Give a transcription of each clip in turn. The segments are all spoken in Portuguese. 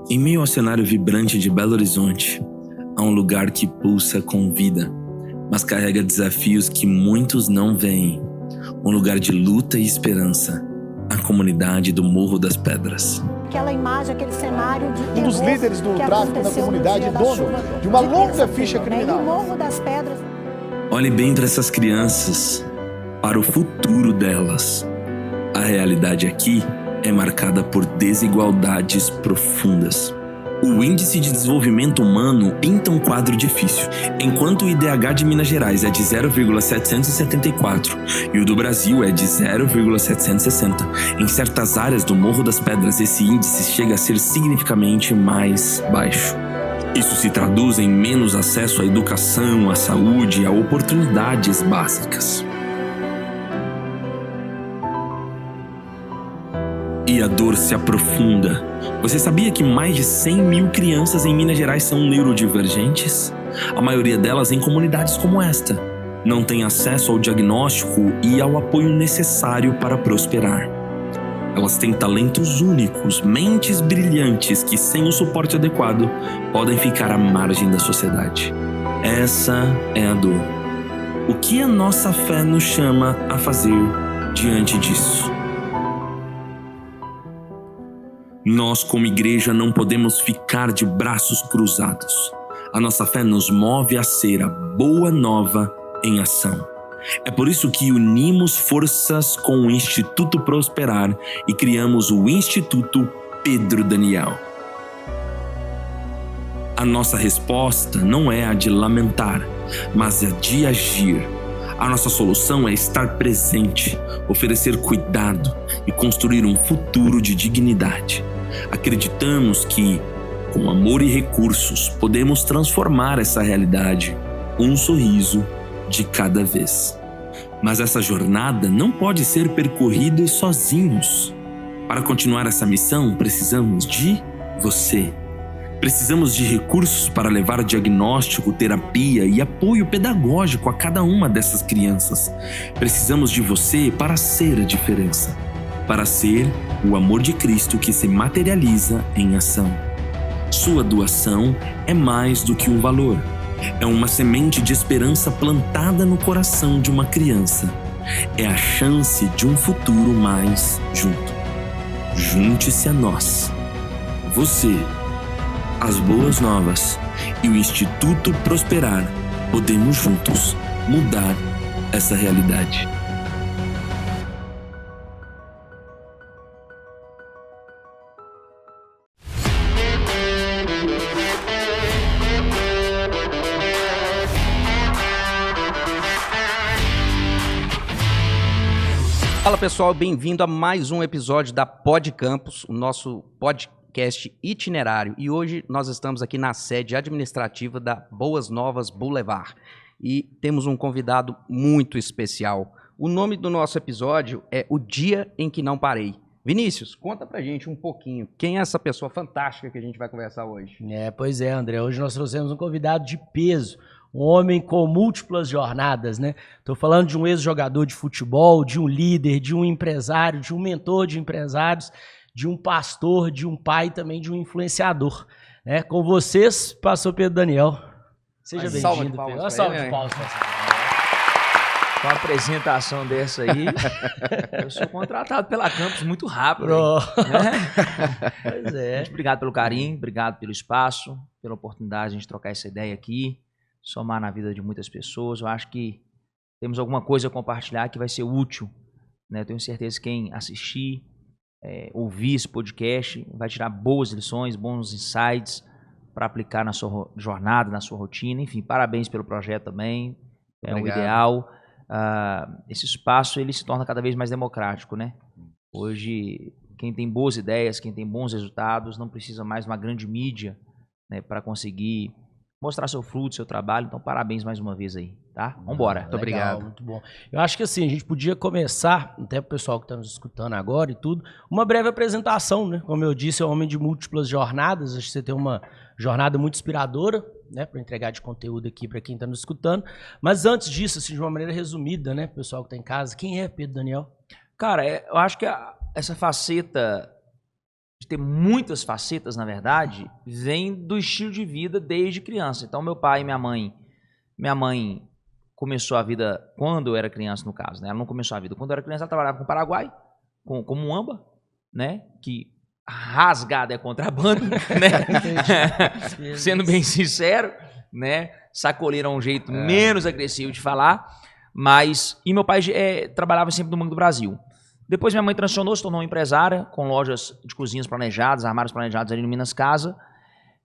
Em meio ao cenário vibrante de Belo Horizonte, há um lugar que pulsa com vida, mas carrega desafios que muitos não veem. Um lugar de luta e esperança, a comunidade do Morro das Pedras. Aquela imagem, aquele cenário de terror, um dos líderes do tráfico da comunidade, dono de uma longa ficha criminal. E o Morro das Pedras. Olhe bem para essas crianças, para o futuro delas. A realidade aqui é marcada por desigualdades profundas. O Índice de Desenvolvimento Humano pinta um quadro difícil. Enquanto o IDH de Minas Gerais é de 0,774 e o do Brasil é de 0,760, em certas áreas do Morro das Pedras esse índice chega a ser significativamente mais baixo. Isso se traduz em menos acesso à educação, à saúde e a oportunidades básicas. E a dor se aprofunda. Você sabia que mais de 100 mil crianças em Minas Gerais são neurodivergentes? A maioria delas em comunidades como esta. Não tem acesso ao diagnóstico e ao apoio necessário para prosperar. Elas têm talentos únicos, mentes brilhantes que, sem o suporte adequado, podem ficar à margem da sociedade. Essa é a dor. O que a nossa fé nos chama a fazer diante disso? Nós, como igreja, não podemos ficar de braços cruzados. A nossa fé nos move a ser a boa nova em ação. É por isso que unimos forças com o Instituto Prosperar e criamos o Instituto Pedro Daniel. A nossa resposta não é a de lamentar, mas a de agir. A nossa solução é estar presente, oferecer cuidado e construir um futuro de dignidade. Acreditamos que, com amor e recursos, podemos transformar essa realidade, um sorriso de cada vez. Mas essa jornada não pode ser percorrida sozinhos. Para continuar essa missão, precisamos de você. Precisamos de recursos para levar diagnóstico, terapia e apoio pedagógico a cada uma dessas crianças. Precisamos de você para ser a diferença. Para ser o amor de Cristo que se materializa em ação. Sua doação é mais do que um valor. É uma semente de esperança plantada no coração de uma criança. É a chance de um futuro mais junto. Junte-se a nós. Você, as Boas Novas e o Instituto Prosperar podemos juntos mudar essa realidade. Fala pessoal, bem-vindo a mais um episódio da Pod Campus, o nosso podcast itinerário. E hoje nós estamos aqui na sede administrativa da Boas Novas Boulevard. E temos um convidado muito especial. O nome do nosso episódio é O Dia em que Não Parei. Vinícius, conta pra gente um pouquinho. Quem é essa pessoa fantástica que a gente vai conversar hoje? Pois é, André. Hoje nós trouxemos um convidado de peso. Um homem com múltiplas jornadas, né? Tô falando de um ex-jogador de futebol, de um líder, de um empresário, de um mentor de empresários, de um pastor, de um pai e também de um influenciador, né? Com vocês, pastor Pedro Daniel. Seja bem-vindo, Pedro. Uma salva de palmas. Com uma apresentação dessa aí, eu sou contratado pela Campus muito rápido. Né? Pois é. Gente, obrigado pelo carinho, obrigado pelo espaço, pela oportunidade de a gente trocar essa ideia aqui. Somar na vida de muitas pessoas. Eu acho que temos alguma coisa a compartilhar que vai ser útil, né? Eu tenho certeza que quem assistir, ouvir esse podcast, vai tirar boas lições, bons insights para aplicar na sua jornada, na sua rotina. Enfim, parabéns pelo projeto também. É o ideal. Esse espaço ele se torna cada vez mais democrático, né? Hoje, quem tem boas ideias, quem tem bons resultados, não precisa mais de uma grande mídia, né, para conseguir mostrar seu fruto, seu trabalho. Então, parabéns mais uma vez aí, tá? Vambora. Muito obrigado. Muito bom. Eu acho que assim, a gente podia começar, até pro pessoal que está nos escutando agora e tudo, uma breve apresentação, né? Como eu disse, é um homem de múltiplas jornadas. Acho que você tem uma jornada muito inspiradora, né? Para entregar de conteúdo aqui para quem está nos escutando. Mas antes disso, assim, de uma maneira resumida, né? Pessoal que está em casa, quem é Pedro Daniel? Cara, eu acho que essa faceta de ter muitas facetas, na verdade, vem do estilo de vida desde criança. Então, meu pai e minha mãe começou a vida quando eu era criança, no caso, né? Ela não começou a vida. Quando eu era criança, ela trabalhava com o Paraguai, como muamba, né? Que rasgada é contrabando, né? Sendo bem sincero, né? Sacoleiro é um jeito menos agressivo de falar, mas... E meu pai trabalhava sempre no Banco do Brasil. Depois minha mãe transicionou, se tornou empresária, com lojas de cozinhas planejadas, armários planejados ali no Minas Casa.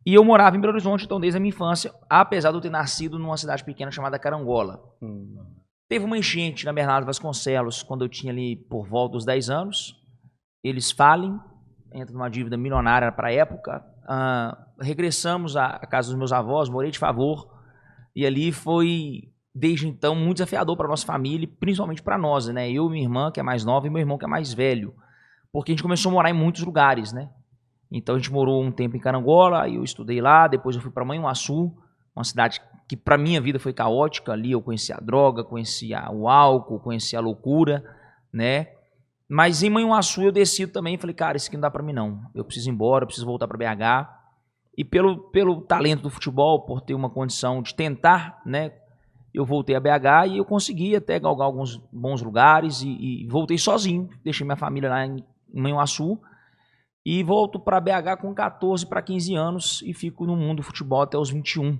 E eu morava em Belo Horizonte, então, desde a minha infância, apesar de eu ter nascido numa cidade pequena chamada Carangola. Teve uma enchente na Bernardo Vasconcelos, quando eu tinha ali por volta dos 10 anos. Eles falem, entram numa dívida milionária para a época. Regressamos à casa dos meus avós, morei de favor. E ali foi... desde então, muito desafiador para a nossa família, principalmente para nós, né? Eu e minha irmã, que é mais nova, e meu irmão, que é mais velho. Porque a gente começou a morar em muitos lugares, né? Então, a gente morou um tempo em Carangola, aí eu estudei lá, depois eu fui para Manhuaçu, uma cidade que para minha vida foi caótica. Ali eu conheci a droga, conheci o álcool, conheci a loucura, né? Mas em Manhuaçu eu decido também, falei, cara, isso aqui não dá para mim não. Eu preciso ir embora, eu preciso voltar para BH. E pelo talento do futebol, por ter uma condição de tentar, né? Eu voltei a BH e eu consegui até galgar alguns bons lugares e voltei sozinho. Deixei minha família lá em Manhuaçu e volto para BH com 14 para 15 anos e fico no mundo do futebol até os 21.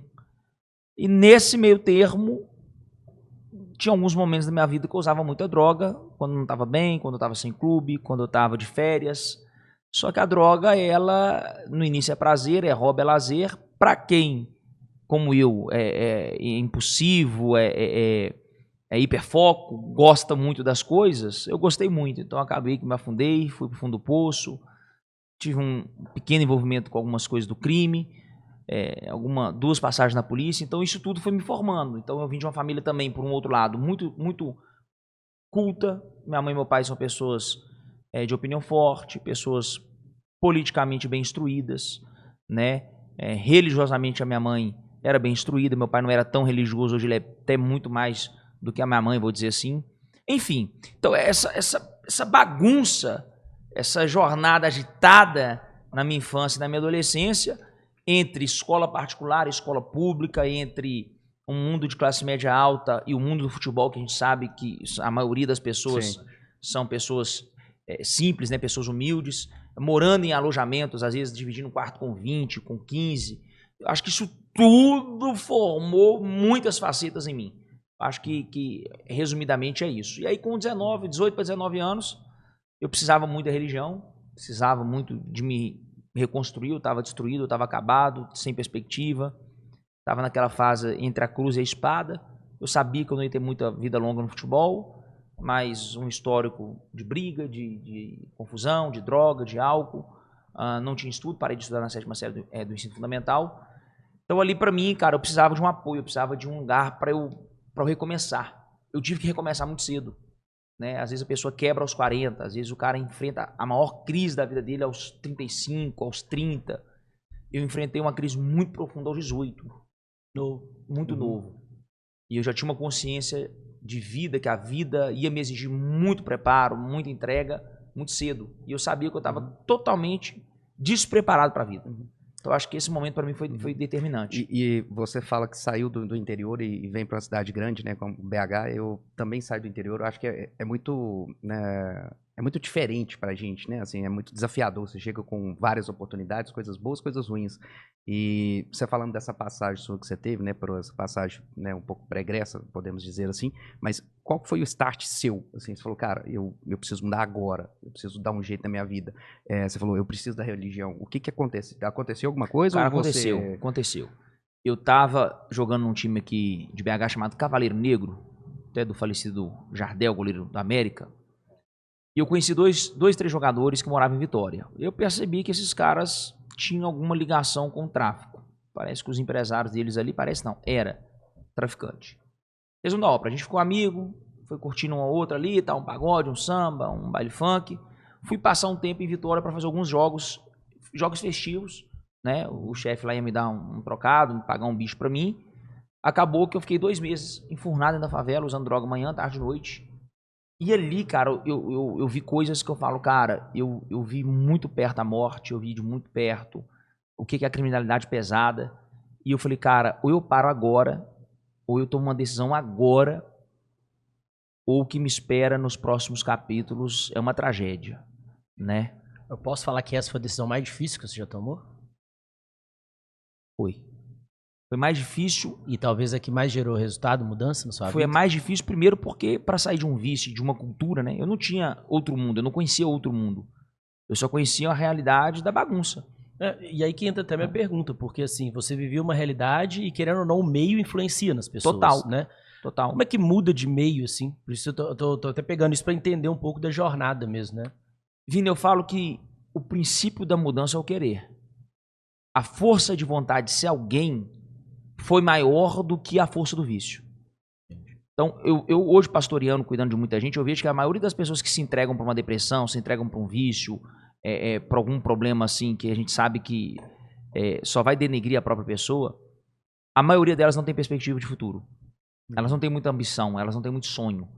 E nesse meio termo, tinha alguns momentos da minha vida que eu usava muita droga, quando não estava bem, quando eu estava sem clube, quando eu estava de férias. Só que a droga, ela, no início é prazer, é hobby, é lazer. Para quem... como eu, é impulsivo, é hiperfoco, gosta muito das coisas, eu gostei muito. Então, acabei que me afundei, fui para o fundo do poço, tive um pequeno envolvimento com algumas coisas do crime, 2 passagens na polícia. Então, isso tudo foi me formando. Então, eu vim de uma família também, por um outro lado, muito, muito culta. Minha mãe e meu pai são pessoas de opinião forte, pessoas politicamente bem instruídas, né? Religiosamente, a minha mãe era bem instruída, meu pai não era tão religioso, hoje ele é até muito mais do que a minha mãe, vou dizer assim. Enfim, então essa bagunça, essa jornada agitada na minha infância e na minha adolescência, entre escola particular e escola pública, entre um mundo de classe média alta e o mundo do futebol, que a gente sabe que a maioria das pessoas são pessoas simples, né, pessoas humildes, morando em alojamentos, às vezes dividindo um quarto com 20, com 15. Eu acho que isso tudo formou muitas facetas em mim. Acho que resumidamente é isso. E aí com 18 para 19 anos, eu precisava muito da religião, precisava muito de me reconstruir, eu estava destruído, eu estava acabado, sem perspectiva, estava naquela fase entre a cruz e a espada. Eu sabia que eu não ia ter muita vida longa no futebol, mas um histórico de briga, de confusão, de droga, de álcool. Não tinha estudo, parei de estudar na 7ª série do ensino fundamental. Então ali para mim, cara, eu precisava de um apoio, eu precisava de um lugar para eu recomeçar. Eu tive que recomeçar muito cedo, né? Às vezes a pessoa quebra aos 40, às vezes o cara enfrenta a maior crise da vida dele aos 35, aos 30. Eu enfrentei uma crise muito profunda aos 18, muito novo. E eu já tinha uma consciência de vida, que a vida ia me exigir muito preparo, muita entrega, muito cedo. E eu sabia que eu estava totalmente despreparado para a vida. Então, acho que esse momento para mim foi determinante. E você fala que saiu do interior e vem para uma cidade grande, né, como BH. Eu também saio do interior. Eu acho que é muito, né, é muito diferente para a gente, né? Assim, é muito desafiador. Você chega com várias oportunidades, coisas boas, coisas ruins. E você falando dessa passagem sua que você teve, né, por essa passagem, né, um pouco pregressa, podemos dizer assim. Mas qual foi o start seu? Assim, você falou, cara, eu preciso mudar agora. Eu preciso dar um jeito na minha vida. Você falou, eu preciso da religião. O que aconteceu? Aconteceu alguma coisa? Cara, ou aconteceu. Eu tava jogando num time aqui de BH chamado Cavaleiro Negro, até do falecido Jardel, goleiro da América. E eu conheci dois, 3 jogadores que moravam em Vitória. Eu percebi que esses caras tinham alguma ligação com o tráfico. Parece que os empresários deles ali, era traficante. Eles não dão obra, a gente ficou amigo, foi curtindo uma outra ali, tá, um pagode, um samba, um baile funk. Fui passar um tempo em Vitória para fazer alguns jogos festivos, né? O chefe lá ia me dar um trocado, me pagar um bicho para mim. Acabou que eu fiquei 2 meses enfurnado na favela, usando droga manhã, tarde e noite. E ali, cara, eu vi coisas que eu falo, cara, eu vi muito perto a morte, eu vi de muito perto o que é a criminalidade pesada. E eu falei, cara, ou eu paro agora, ou eu tomo uma decisão agora, ou o que me espera nos próximos capítulos é uma tragédia, né? Eu posso falar que essa foi a decisão mais difícil que você já tomou? Foi mais difícil. E talvez a que mais gerou resultado, mudança na sua vida? Foi a mais difícil, primeiro, porque para sair de um vício, de uma cultura, né? Eu não tinha outro mundo, eu não conhecia outro mundo. Eu só conhecia a realidade da bagunça. E aí que entra até a minha pergunta, porque assim, você vivia uma realidade e, querendo ou não, o meio influencia nas pessoas. Total, né? Total. Como é que muda de meio, assim? Por isso eu tô até pegando isso para entender um pouco da jornada mesmo, né? Vini, eu falo que o princípio da mudança é o querer. A força de vontade de ser alguém foi maior do que a força do vício. Então, eu hoje pastoreando, cuidando de muita gente, eu vejo que a maioria das pessoas que se entregam para uma depressão, se entregam para um vício, para algum problema assim, que a gente sabe que só vai denegrir a própria pessoa, a maioria delas não tem perspectiva de futuro. Elas não têm muita ambição, elas não têm muito sonho.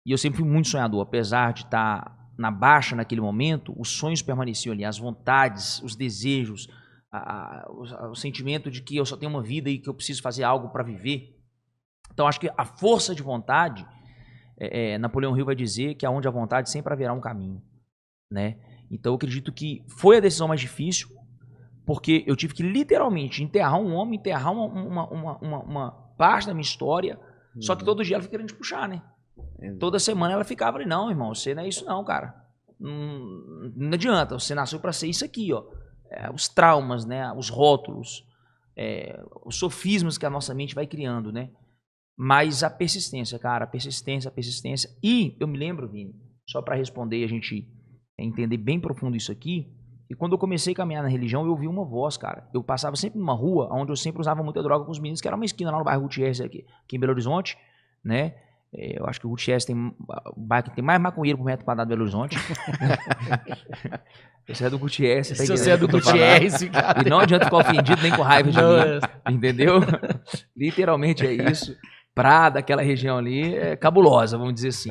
E eu sempre fui muito sonhador, apesar de estar na baixa naquele momento, os sonhos permaneciam ali, as vontades, os desejos, o sentimento de que eu só tenho uma vida e que eu preciso fazer algo para viver. Então, acho que a força de vontade, Napoleão Hill vai dizer que aonde há vontade sempre haverá um caminho, né? Então, eu acredito que foi a decisão mais difícil, porque eu tive que literalmente enterrar um homem, enterrar uma parte da minha história, só que todo dia ela fica querendo te puxar, né? Toda semana ela ficava ali, não, irmão, você não é isso não, cara. Não adianta, você nasceu para ser isso aqui, ó. Os traumas, né? Os rótulos, os sofismas que a nossa mente vai criando, né? Mas a persistência, cara, a persistência. E eu me lembro, Vini, só para responder e a gente entender bem profundo isso aqui, e quando eu comecei a caminhar na religião, eu ouvi uma voz, cara. Eu passava sempre numa rua onde eu sempre usava muita droga com os meninos, que era uma esquina lá no bairro Gutierrez aqui em Belo Horizonte, né? Eu acho que o Gutierrez tem o bairro que tem mais maconheiro por metro quadrado de Belo Horizonte. Você é do Gutierrez, se você é do Gutierrez, e não adianta ficar ofendido nem com raiva de mim, entendeu? Literalmente é isso. Prada, aquela região ali, é cabulosa, vamos dizer assim.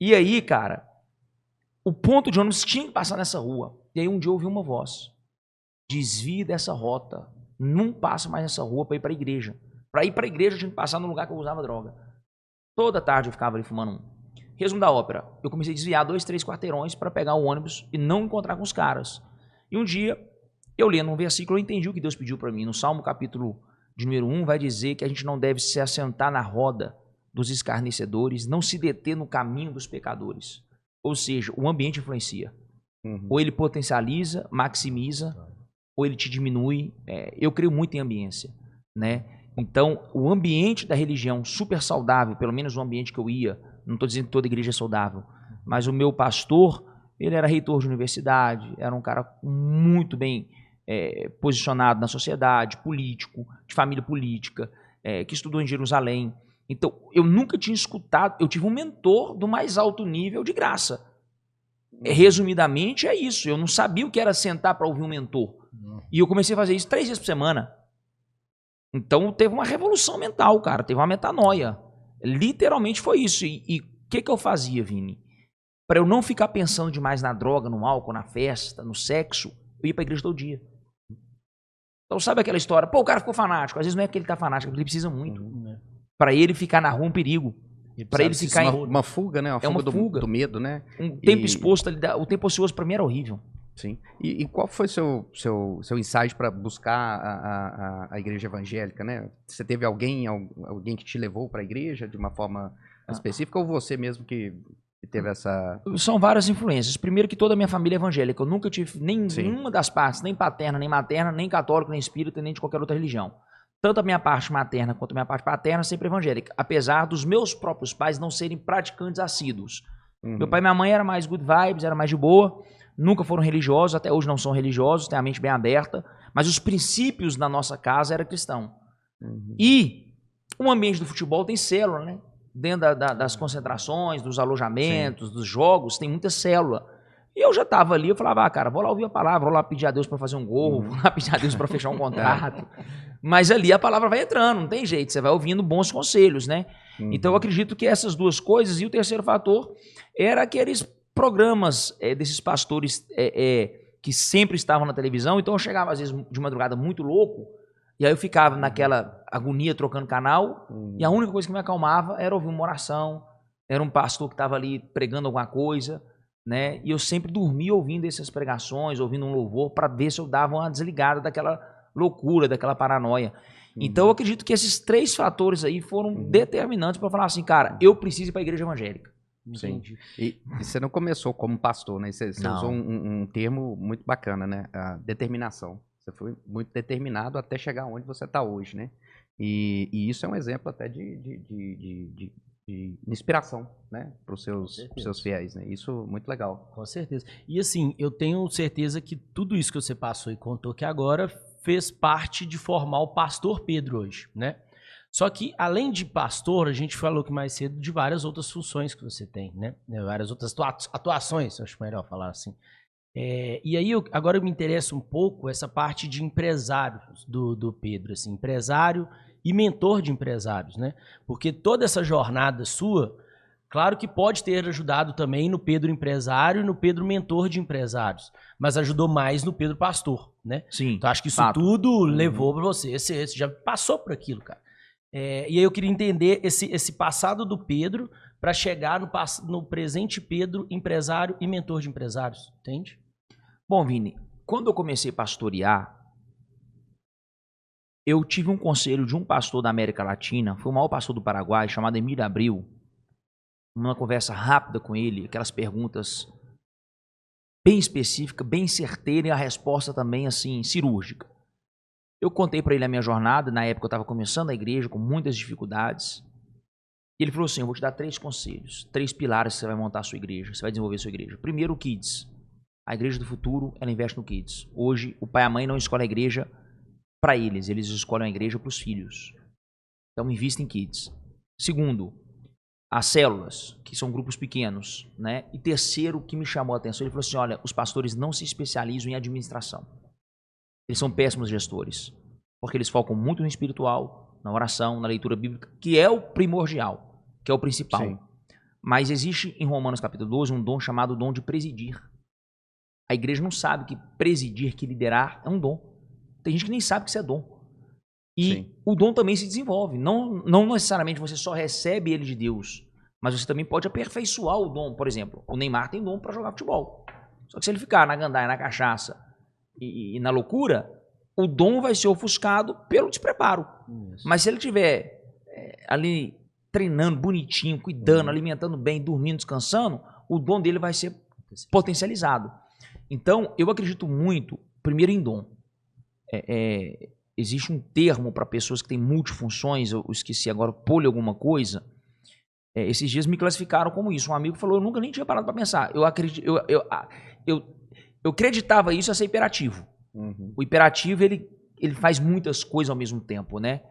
E aí, cara, o ponto de ônibus tinha que passar nessa rua. E aí um dia eu ouvi uma voz: desvie dessa rota, não passa mais nessa rua para ir para a igreja. Para ir para a igreja eu tinha que passar no lugar que eu usava droga. Toda tarde eu ficava ali fumando um. Resumo da ópera: eu comecei a desviar 2, 3 quarteirões para pegar o ônibus e não encontrar com os caras. E um dia, eu lendo um versículo, eu entendi o que Deus pediu para mim. No Salmo capítulo de número 1 vai dizer que a gente não deve se assentar na roda dos escarnecedores, não se deter no caminho dos pecadores. Ou seja, o ambiente influencia. Ou ele potencializa, maximiza, ou ele te diminui. Eu creio muito em ambiência, né? Então, o ambiente da religião super saudável, pelo menos o ambiente que eu ia, não estou dizendo que toda igreja é saudável, mas o meu pastor, ele era reitor de universidade, era um cara muito bem posicionado na sociedade, político, de família política, que estudou em Jerusalém. Então, eu nunca tinha escutado, eu tive um mentor do mais alto nível de graça. Resumidamente, é isso. Eu não sabia o que era sentar para ouvir um mentor. E eu comecei a fazer isso 3 vezes por semana. Então, teve uma revolução mental, cara. Teve uma metanoia. Literalmente foi isso. E o que eu fazia, Vini? Para eu não ficar pensando demais na droga, no álcool, na festa, no sexo, eu ia para a igreja todo dia. Então, sabe aquela história? Pô, o cara ficou fanático. Às vezes não é porque ele tá fanático, ele precisa muito. Para ele ficar na rua um perigo. Para ele ficar uma fuga, né? Uma fuga do medo, né? Um tempo exposto ali, o tempo ocioso para mim era horrível. Sim. E qual foi seu insight para buscar a igreja evangélica, né? Você teve alguém que te levou para a igreja de uma forma específica ou você mesmo que teve essa... São várias influências. Primeiro que toda a minha família é evangélica. Eu nunca tive nenhuma das partes, nem paterna, nem materna, nem católico, nem espírita, nem de qualquer outra religião. Tanto a minha parte materna quanto a minha parte paterna sempre evangélica, apesar dos meus próprios pais não serem praticantes assíduos. Meu pai e minha mãe eram mais good vibes, eram mais de boa, nunca foram religiosos, até hoje não são religiosos, têm a mente bem aberta, mas os princípios na nossa casa eram cristãos. E o ambiente do futebol tem célula, né? Dentro das concentrações, dos alojamentos, dos jogos, tem muita célula. E eu já estava ali, eu falava, cara, vou lá ouvir a palavra, vou lá pedir a Deus para fazer um gol, vou lá pedir a Deus para fechar um contrato. Mas ali a palavra vai entrando, não tem jeito, você vai ouvindo bons conselhos, né? Então eu acredito que essas duas coisas, e o terceiro fator era aqueles programas desses pastores que sempre estavam na televisão. Então eu chegava às vezes de madrugada muito louco, e aí eu ficava naquela agonia trocando canal, e a única coisa que me acalmava era ouvir uma oração, era um pastor que estava ali pregando alguma coisa, né? E eu sempre dormia ouvindo essas pregações, ouvindo um louvor, para ver se eu dava uma desligada daquela loucura, daquela paranoia. Então eu acredito que esses 3 fatores aí foram determinantes para falar assim, cara, eu preciso ir para a igreja evangélica. Sim. E você não começou como pastor, né? Você usou um termo muito bacana, né? A determinação. Você foi muito determinado até chegar onde você está hoje, né? E isso é um exemplo até de inspiração, né? Para os seus fiéis, né? Isso muito legal. Com certeza. E assim, eu tenho certeza que tudo isso que você passou e contou que agora fez parte de formar o pastor Pedro hoje, né? Só que, além de pastor, a gente falou que mais cedo de várias outras funções que você tem, né? Várias outras atuações, acho melhor falar assim. E aí, agora eu me interessa um pouco essa parte de empresário do Pedro, assim, empresário e mentor de empresários, né? Porque toda essa jornada sua, claro que pode ter ajudado também no Pedro empresário e no Pedro mentor de empresários, mas ajudou mais no Pedro pastor, né? Sim. Então acho que isso tudo levou para você, você já passou por aquilo, cara. E aí eu queria entender esse passado do Pedro para chegar no presente Pedro, empresário e mentor de empresários, entende? Bom, Vini, quando eu comecei a pastorear, eu tive um conselho de um pastor da América Latina, foi o maior pastor do Paraguai, chamado Emílio Abreu. Uma conversa rápida com ele, aquelas perguntas bem específicas, bem certeiras, e a resposta também, assim, cirúrgica. Eu contei para ele a minha jornada, na época eu estava começando a igreja, com muitas dificuldades. E ele falou assim, eu vou te dar 3 conselhos, 3 pilares que você vai montar a sua igreja, você vai desenvolver a sua igreja. Primeiro, o Kids. A igreja do futuro, ela investe no Kids. Hoje, o pai e a mãe não escolhem a igreja para eles escolhem a igreja para os filhos. Então, invista em Kids. Segundo, as células, que são grupos pequenos, né? E terceiro, o que me chamou a atenção, ele falou assim, olha, os pastores não se especializam em administração. Eles são péssimos gestores, porque eles focam muito no espiritual, na oração, na leitura bíblica, que é o primordial, que é o principal. Sim. Mas existe em Romanos capítulo 12 um dom chamado dom de presidir. A igreja não sabe que presidir, que liderar é um dom. Tem gente que nem sabe que isso é dom. E sim, o dom também se desenvolve. Não necessariamente você só recebe ele de Deus, mas você também pode aperfeiçoar o dom. Por exemplo, o Neymar tem dom para jogar futebol. Só que se ele ficar na gandaia, na cachaça e na loucura, o dom vai ser ofuscado pelo despreparo. Isso. Mas se ele estiver ali treinando bonitinho, cuidando, alimentando bem, dormindo, descansando, o dom dele vai ser potencializado. Então, eu acredito muito, primeiro, em dom. Existe um termo para pessoas que têm multifunções, eu esqueci agora, poli alguma coisa. Esses dias me classificaram como isso. Um amigo falou, eu nunca nem tinha parado para pensar. Eu acreditava isso a ser hiperativo. Uhum. O hiperativo, ele faz muitas coisas ao mesmo tempo, né?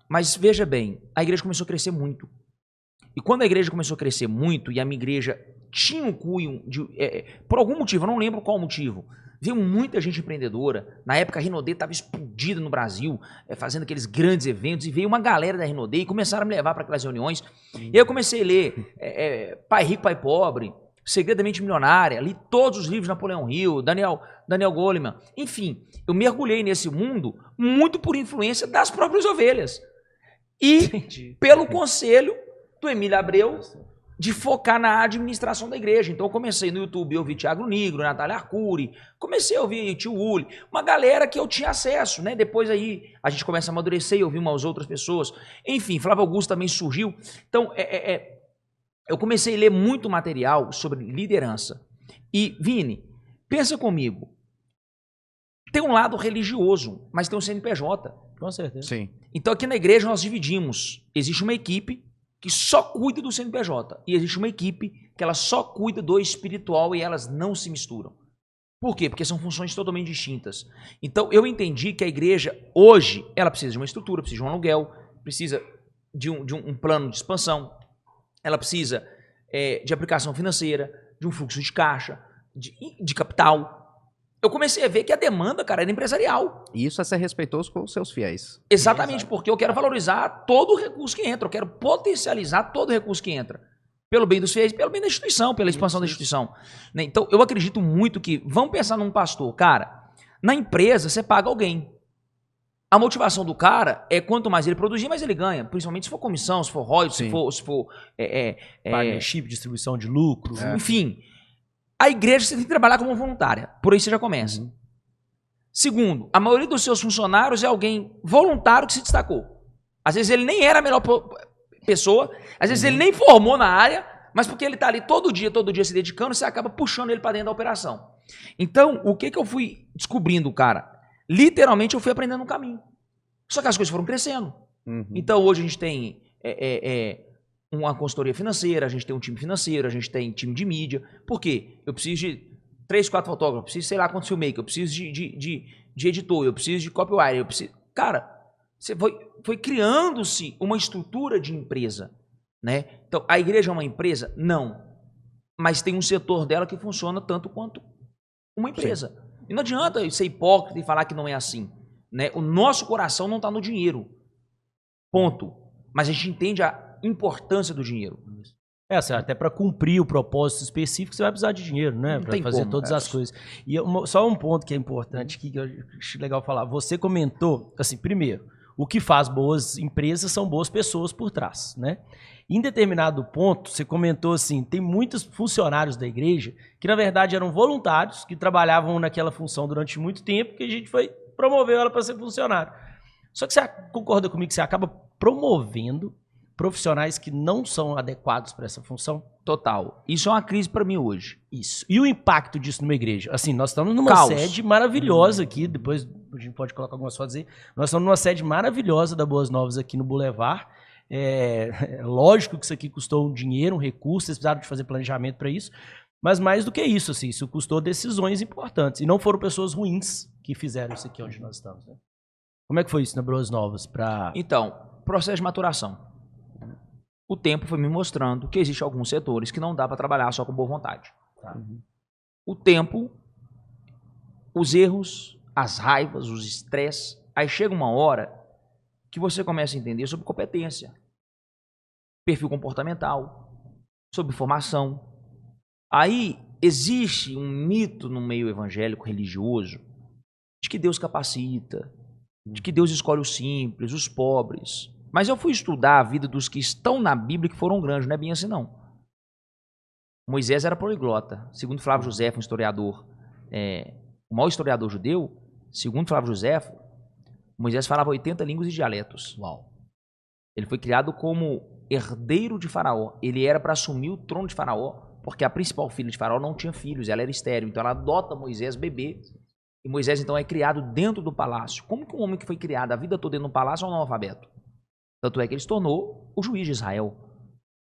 Mas veja bem, a igreja começou a crescer muito. E quando a igreja começou a crescer muito, e a minha igreja tinha um cunho, por algum motivo, eu não lembro qual motivo, veio muita gente empreendedora. Na época a Rinodê estava explodida no Brasil, fazendo aqueles grandes eventos, e veio uma galera da Rinodê e começaram a me levar para aquelas reuniões. E aí eu comecei a ler Pai Rico, Pai Pobre, Segredamente Milionária, li todos os livros de Napoleão Hill, Daniel Goleman. Enfim, eu mergulhei nesse mundo muito por influência das próprias ovelhas. E pelo conselho do Emílio Abreu de focar na administração da igreja. Então eu comecei no YouTube a ouvir Thiago Nigro, Natália Arcuri, comecei a ouvir Tio Uli, uma galera que eu tinha acesso, né? Depois aí a gente começa a amadurecer e ouvir umas outras pessoas. Enfim, Flávio Augusto também surgiu. Então eu comecei a ler muito material sobre liderança. E, Vini, pensa comigo, tem um lado religioso, mas tem um CNPJ. Com certeza. Sim. Então aqui na igreja nós dividimos. Existe uma equipe que só cuida do CNPJ. E existe uma equipe que ela só cuida do espiritual e elas não se misturam. Por quê? Porque são funções totalmente distintas. Então eu entendi que a igreja hoje, ela precisa de uma estrutura, precisa de um aluguel, precisa de um plano de expansão, ela precisa de aplicação financeira, de um fluxo de caixa, de capital. Eu comecei a ver que a demanda, cara, era empresarial. E isso é ser respeitoso com os seus fiéis. Exatamente, porque eu quero valorizar todo o recurso que entra, eu quero potencializar todo o recurso que entra. Pelo bem dos fiéis, pelo bem da instituição, pela expansão da instituição. Né? Então, eu acredito muito que, vamos pensar num pastor, cara, na empresa você paga alguém. A motivação do cara é quanto mais ele produzir, mais ele ganha. Principalmente se for comissão, se for royalties, se for partnership, distribuição de lucro. Enfim. A igreja você tem que trabalhar como voluntária. Por aí você já começa. Segundo, a maioria dos seus funcionários é alguém voluntário que se destacou. Às vezes ele nem era a melhor pessoa, às vezes ele nem formou na área, mas porque ele está ali todo dia se dedicando, você acaba puxando ele para dentro da operação. Então, o que eu fui descobrindo, cara? Literalmente eu fui aprendendo no caminho. Só que as coisas foram crescendo. Então, hoje a gente tem uma consultoria financeira, a gente tem um time financeiro, a gente tem time de mídia. Por quê? Eu preciso de 3, 4 fotógrafos, eu preciso, sei lá, quantos filmmakers, eu preciso de editor, eu preciso de copywriter, eu preciso... Cara, você foi criando-se uma estrutura de empresa, né? Então, a igreja é uma empresa? Não. Mas tem um setor dela que funciona tanto quanto uma empresa. Sim. E não adianta ser hipócrita e falar que não é assim, né? O nosso coração não está no dinheiro. Ponto. Mas a gente entende a importância do dinheiro. Assim, até para cumprir o propósito específico, você vai precisar de dinheiro, né? Para fazer todas as coisas. E só um ponto que é importante aqui, que eu acho legal falar. Você comentou, assim, primeiro, o que faz boas empresas são boas pessoas por trás, né? Em determinado ponto, você comentou assim, tem muitos funcionários da igreja que, na verdade, eram voluntários, que trabalhavam naquela função durante muito tempo, que a gente foi promover ela para ser funcionário. Só que você concorda comigo que você acaba promovendo profissionais que não são adequados para essa função? Total. Isso é uma crise para mim hoje. Isso. E o impacto disso numa igreja? Assim, nós estamos numa sede maravilhosa aqui, depois a gente pode colocar algumas fotos aí. Nós estamos numa sede maravilhosa da Boas Novas aqui no Boulevard. É lógico que isso aqui custou um dinheiro, um recurso, vocês precisaram de fazer planejamento para isso. Mas mais do que isso, assim, isso custou decisões importantes. E não foram pessoas ruins que fizeram isso aqui onde nós estamos, né? Como é que foi isso na Boas Novas? Então, processo de maturação. O tempo foi me mostrando que existem alguns setores que não dá para trabalhar só com boa vontade. O tempo, os erros, as raivas, os estresses, aí chega uma hora que você começa a entender sobre competência, perfil comportamental, sobre formação. Aí existe um mito no meio evangélico religioso de que Deus capacita, de que Deus escolhe os simples, os pobres. Mas eu fui estudar a vida dos que estão na Bíblia que foram grandes, não é bem assim não. Moisés era poliglota, segundo Flávio José, um historiador, o maior historiador judeu, segundo Flávio José, Moisés falava 80 línguas e dialetos. Uau. Ele foi criado como herdeiro de Faraó. Ele era para assumir o trono de Faraó, porque a principal filha de Faraó não tinha filhos, ela era estéril. Então ela adota Moisés bebê. E Moisés então é criado dentro do palácio. Como que um homem que foi criado a vida toda dentro do palácio é um analfabeto? Tanto é que ele se tornou o juiz de Israel,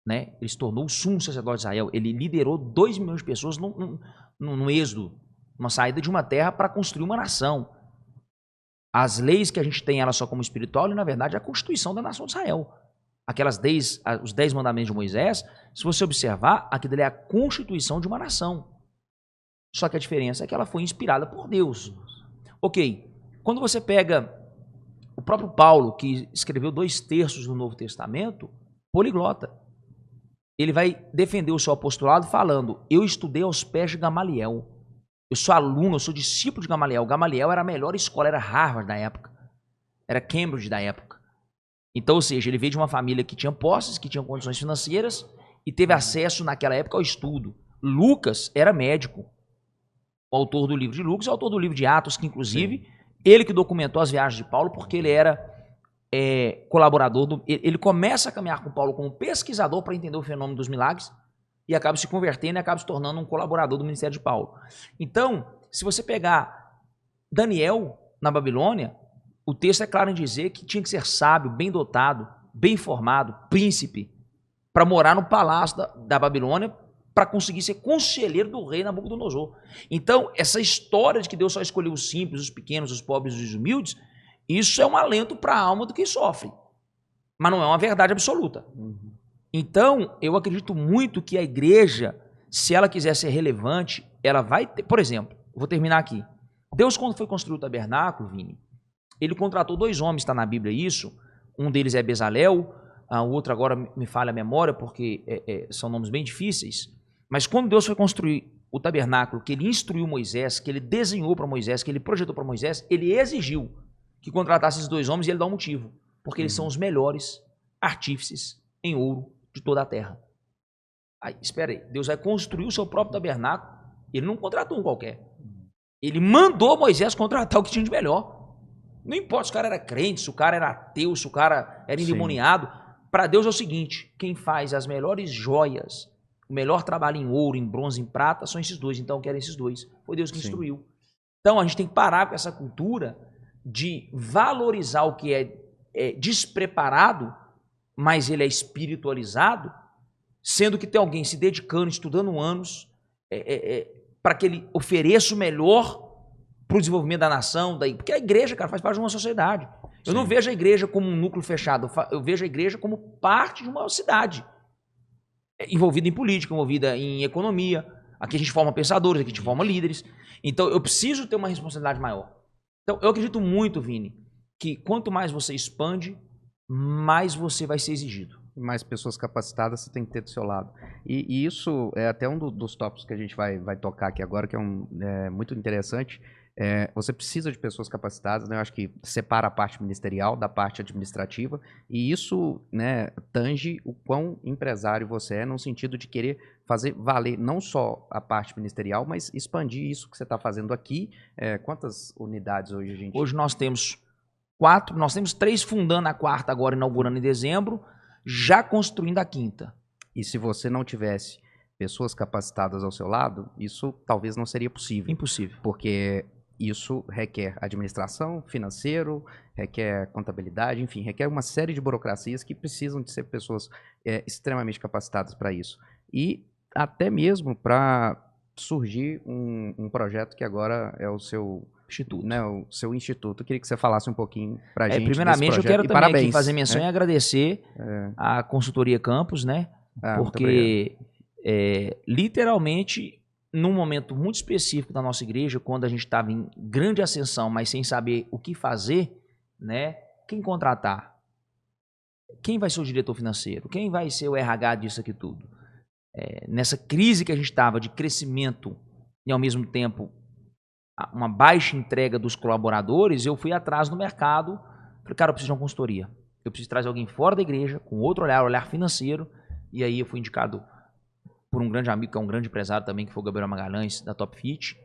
né? Ele se tornou o sumo sacerdote de Israel. Ele liderou 2 milhões de pessoas no êxodo, uma saída de uma terra para construir uma nação. As leis que a gente tem, elas só como espiritual, e na verdade é a constituição da nação de Israel. Os 10 mandamentos de Moisés, se você observar, aquilo é a constituição de uma nação. Só que a diferença é que ela foi inspirada por Deus. Ok, quando você pega o próprio Paulo, que escreveu 2/3 do Novo Testamento, poliglota. Ele vai defender o seu apostolado falando, eu estudei aos pés de Gamaliel. Eu sou aluno, eu sou discípulo de Gamaliel. Gamaliel era a melhor escola, era Harvard da época. Era Cambridge da época. Então, ou seja, ele veio de uma família que tinha posses, que tinha condições financeiras e teve acesso naquela época ao estudo. Lucas era médico. O autor do livro de Lucas é o autor do livro de Atos, que inclusive... Ele que documentou as viagens de Paulo, porque ele era colaborador. Ele começa a caminhar com Paulo como pesquisador para entender o fenômeno dos milagres e acaba se convertendo e acaba se tornando um colaborador do ministério de Paulo. Então, se você pegar Daniel na Babilônia, o texto é claro em dizer que tinha que ser sábio, bem dotado, bem formado, príncipe, para morar no palácio da Babilônia, para conseguir ser conselheiro do rei Nabucodonosor. Então, essa história de que Deus só escolheu os simples, os pequenos, os pobres e os humildes, isso é um alento para a alma do que sofre. Mas não é uma verdade absoluta. Então, eu acredito muito que a igreja, se ela quiser ser relevante, ela vai ter, por exemplo, vou terminar aqui. Deus, quando foi construir o tabernáculo, Vini, ele contratou 2 homens, está na Bíblia isso, um deles é Bezalel, o outro agora me falha a memória, porque são nomes bem difíceis, mas quando Deus foi construir o tabernáculo, que ele instruiu Moisés, que ele desenhou para Moisés, que ele projetou para Moisés, ele exigiu que contratasse esses 2 homens, e ele dá um motivo, porque eles são os melhores artífices em ouro de toda a terra. Aí, espera aí, Deus vai construir o seu próprio tabernáculo, ele não contratou um qualquer. Ele mandou Moisés contratar o que tinha de melhor. Não importa se o cara era crente, se o cara era ateu, se o cara era endemoniado. Para Deus é o seguinte, quem faz as melhores joias, o melhor trabalho em ouro, em bronze, em prata, são esses 2. Então, querem esses 2. Foi Deus que instruiu. Então, a gente tem que parar com essa cultura de valorizar o que é despreparado, mas ele é espiritualizado, sendo que tem alguém se dedicando, estudando anos, para que ele ofereça o melhor para o desenvolvimento da nação, porque a igreja, cara, faz parte de uma sociedade. Eu não vejo a igreja como um núcleo fechado, eu vejo a igreja como parte de uma cidade, envolvida em política, envolvida em economia. Aqui a gente forma pensadores, aqui a gente forma líderes. Então eu preciso ter uma responsabilidade maior. Então eu acredito muito, Vini, que quanto mais você expande, mais você vai ser exigido. Mais pessoas capacitadas você tem que ter do seu lado. E isso é até um dos tópicos que a gente vai tocar aqui agora, que é muito interessante. Você precisa de pessoas capacitadas, né? Eu acho que separa a parte ministerial da parte administrativa, e isso, né, tange o quão empresário você é, no sentido de querer fazer valer não só a parte ministerial, mas expandir isso que você está fazendo aqui. Quantas unidades hoje, gente? Hoje nós temos 4, nós temos 3 fundando a 4ª agora, inaugurando em dezembro, já construindo a 5ª. E se você não tivesse pessoas capacitadas ao seu lado, isso talvez não seria possível. Impossível. Porque isso requer administração, financeiro, requer contabilidade, enfim, requer uma série de burocracias que precisam de ser pessoas extremamente capacitadas para isso. E até mesmo para surgir um projeto que agora é o seu instituto, né, o seu instituto. Eu queria que você falasse um pouquinho para a gente. Primeiramente, eu quero também aqui fazer menção e agradecer à Consultoria Campos, né? Porque literalmente, num momento muito específico da nossa igreja, quando a gente estava em grande ascensão, mas sem saber o que fazer, né? Quem contratar? Quem vai ser o diretor financeiro? Quem vai ser o RH disso aqui tudo? Nessa crise que a gente estava de crescimento e, ao mesmo tempo, uma baixa entrega dos colaboradores, eu fui atrás no mercado. Falei, cara, eu preciso de uma consultoria. Eu preciso trazer alguém fora da igreja, com outro olhar financeiro. E aí eu fui indicado por um grande amigo, que é um grande empresário também, que foi o Gabriel Magalhães, da Top Fit.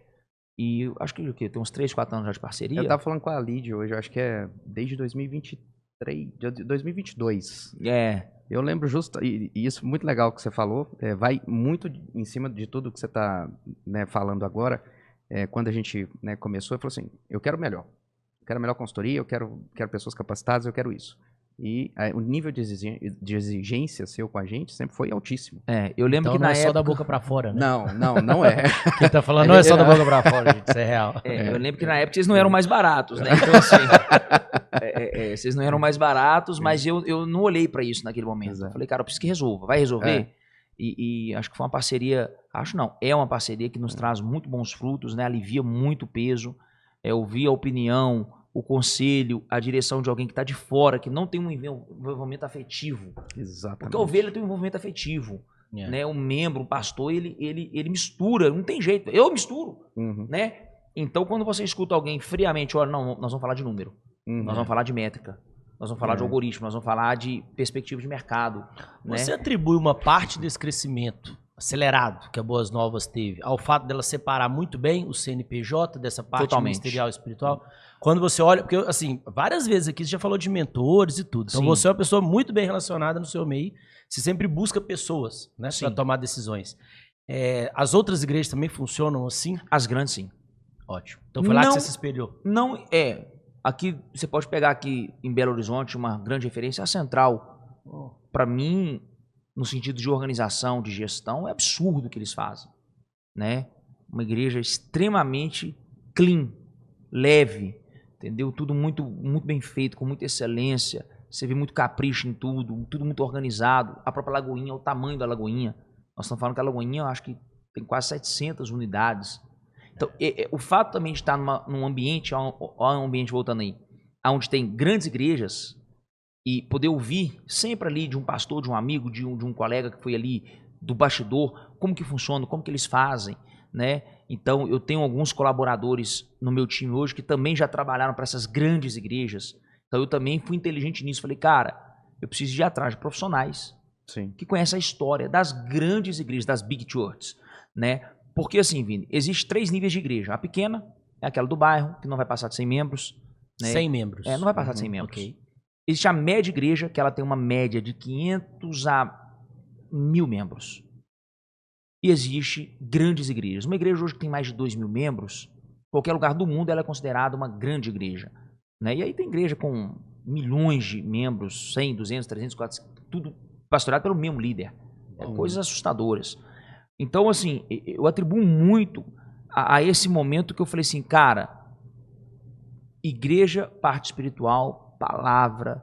E acho que tem uns 3, 4 anos já de parceria. Eu estava falando com a Lid hoje, acho que é desde 2022. Eu lembro justo, e isso é muito legal que você falou, vai muito em cima de tudo que você está, né, falando agora. Quando a gente, né, começou, eu falei assim, eu quero melhor consultoria, eu quero pessoas capacitadas, eu quero isso. E o nível de exigência seu com a gente sempre foi altíssimo. Eu lembro então, que não na época... só da boca pra fora, né? Não é. Quem tá falando não é só da boca pra fora, gente, isso é real. Eu lembro que na época vocês não eram mais baratos, né? Então assim, vocês não eram mais baratos, mas eu não olhei pra isso naquele momento. Exato. Eu falei, cara, eu preciso que resolva. Vai resolver? E acho que foi uma parceria, é uma parceria que nos traz muito bons frutos, né? Alivia muito peso. Ouvir a opinião, o conselho, a direção de alguém que está de fora, que não tem um envolvimento afetivo. Exatamente. Porque a ovelha tem um envolvimento afetivo. Né? Um membro, um pastor, ele mistura, não tem jeito. Eu misturo. Né? Então, quando você escuta alguém friamente, olha, não, nós vamos falar de número, nós vamos falar de métrica, nós vamos falar de algoritmo, nós vamos falar de perspectiva de mercado. Você né? atribui uma parte desse crescimento acelerado que a Boas Novas teve ao fato dela separar muito bem o CNPJ dessa parte ministerial e espiritual? Quando você olha, porque assim, várias vezes aqui você já falou de mentores e tudo, então você é uma pessoa muito bem relacionada no seu meio, você sempre busca pessoas, né, para tomar decisões. As outras igrejas também funcionam assim? As grandes, sim. Ótimo. Então foi lá que você se espelhou? Não, aqui você pode pegar aqui em Belo Horizonte uma grande referência, a Central. Para mim, no sentido de organização, de gestão, é absurdo o que eles fazem, né? Uma igreja extremamente clean, leve, entendeu? Tudo muito, muito bem feito, com muita excelência. Você vê muito capricho em tudo muito organizado. A própria Lagoinha, o tamanho da Lagoinha. Nós estamos falando que a Lagoinha, eu acho que tem quase 700 unidades. Então, o fato também de estar num ambiente, olha um ambiente voltando aí, onde tem grandes igrejas, e poder ouvir sempre ali de um pastor, de um amigo, de um colega que foi ali do bastidor, como que funciona, como que eles fazem, né? Então, eu tenho alguns colaboradores no meu time hoje que também já trabalharam para essas grandes igrejas. Então, eu também fui inteligente nisso. Falei, cara, eu preciso ir atrás de profissionais que conhecem a história das grandes igrejas, das big churches, né? Porque assim, Vini, existe 3 níveis de igreja. A pequena é aquela do bairro, que não vai passar de 100 membros. Né? 100 membros. Não vai passar de 100 membros. Ok. Existe a média igreja, que ela tem uma média de 500 a 1.000 membros. E existe grandes igrejas. Uma igreja hoje que tem mais de 2.000 membros, em qualquer lugar do mundo ela é considerada uma grande igreja. Né? E aí tem igreja com milhões de membros, 100, 200, 300, 400, tudo pastorado pelo mesmo líder. Coisas assustadoras. Então, assim, eu atribuo muito a esse momento que eu falei assim, cara, igreja, parte espiritual, palavra,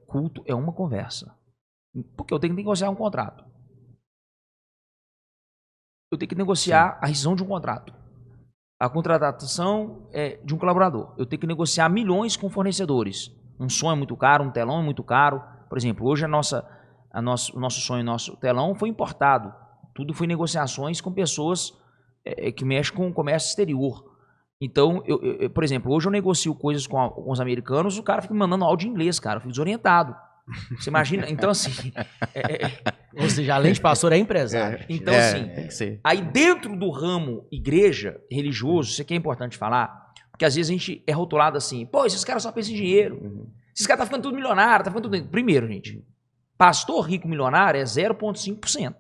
culto, é uma conversa. Porque eu tenho que negociar um contrato. Eu tenho que negociar a rescisão de um contrato. A contratação de um colaborador. Eu tenho que negociar milhões com fornecedores. Um som é muito caro, um telão é muito caro. Por exemplo, hoje o nosso sonho, nosso telão foi importado. Tudo foi negociações com pessoas que mexem com o comércio exterior. Então, por exemplo, hoje eu negocio coisas com os americanos, o cara fica me mandando áudio em inglês, cara. Eu fico desorientado. Você imagina? Então, assim... Ou seja, além de pastor, é empresário. Então, assim, tem que ser. Aí dentro do ramo igreja, religioso, isso aqui é importante falar, porque às vezes a gente é rotulado assim, pô, esses caras só pensam em dinheiro. Esses caras tá ficando tudo milionário, tá ficando tudo... Primeiro, gente, pastor rico milionário é 0,5%.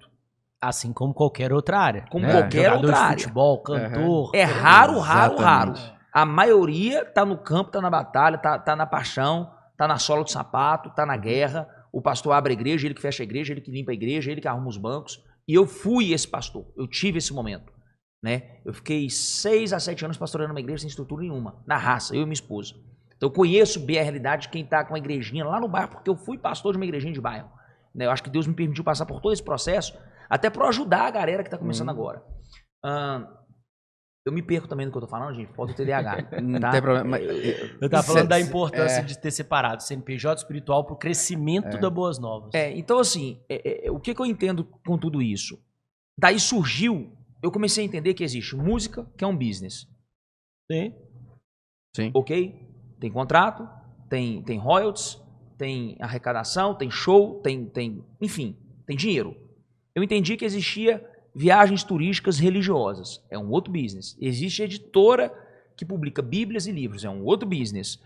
Assim como qualquer outra área. Como qualquer Jogador outra de área. Futebol, cantor. É raro, raro, raro. A maioria tá no campo, tá na batalha, tá na paixão, tá na sola do sapato, tá na guerra. O pastor abre a igreja, ele que fecha a igreja, ele que limpa a igreja, ele que arruma os bancos. E eu fui esse pastor. Eu tive esse momento. Né? Eu fiquei 6 a 7 anos pastoreando uma igreja sem estrutura nenhuma. Na raça, eu e minha esposa. Então eu conheço bem a realidade de quem tá com uma igrejinha lá no bairro, porque eu fui pastor de uma igrejinha de bairro. Né? Eu acho que Deus me permitiu passar por todo esse processo, até para ajudar a galera que está começando agora. Eu me perco também no que eu tô falando, gente. Falta o TDAH. Tá? Não tem problema. Eu tava falando da importância de ter separado o CNPJ espiritual para o crescimento da Boas Novas. Então, assim, o que eu entendo com tudo isso? Daí surgiu, eu comecei a entender que existe música, que é um business. Sim. Ok? Tem contrato, tem royalties, tem arrecadação, tem show, enfim, tem dinheiro. Eu entendi que existia viagens turísticas religiosas, é um outro business. Existe editora que publica bíblias e livros, é um outro business.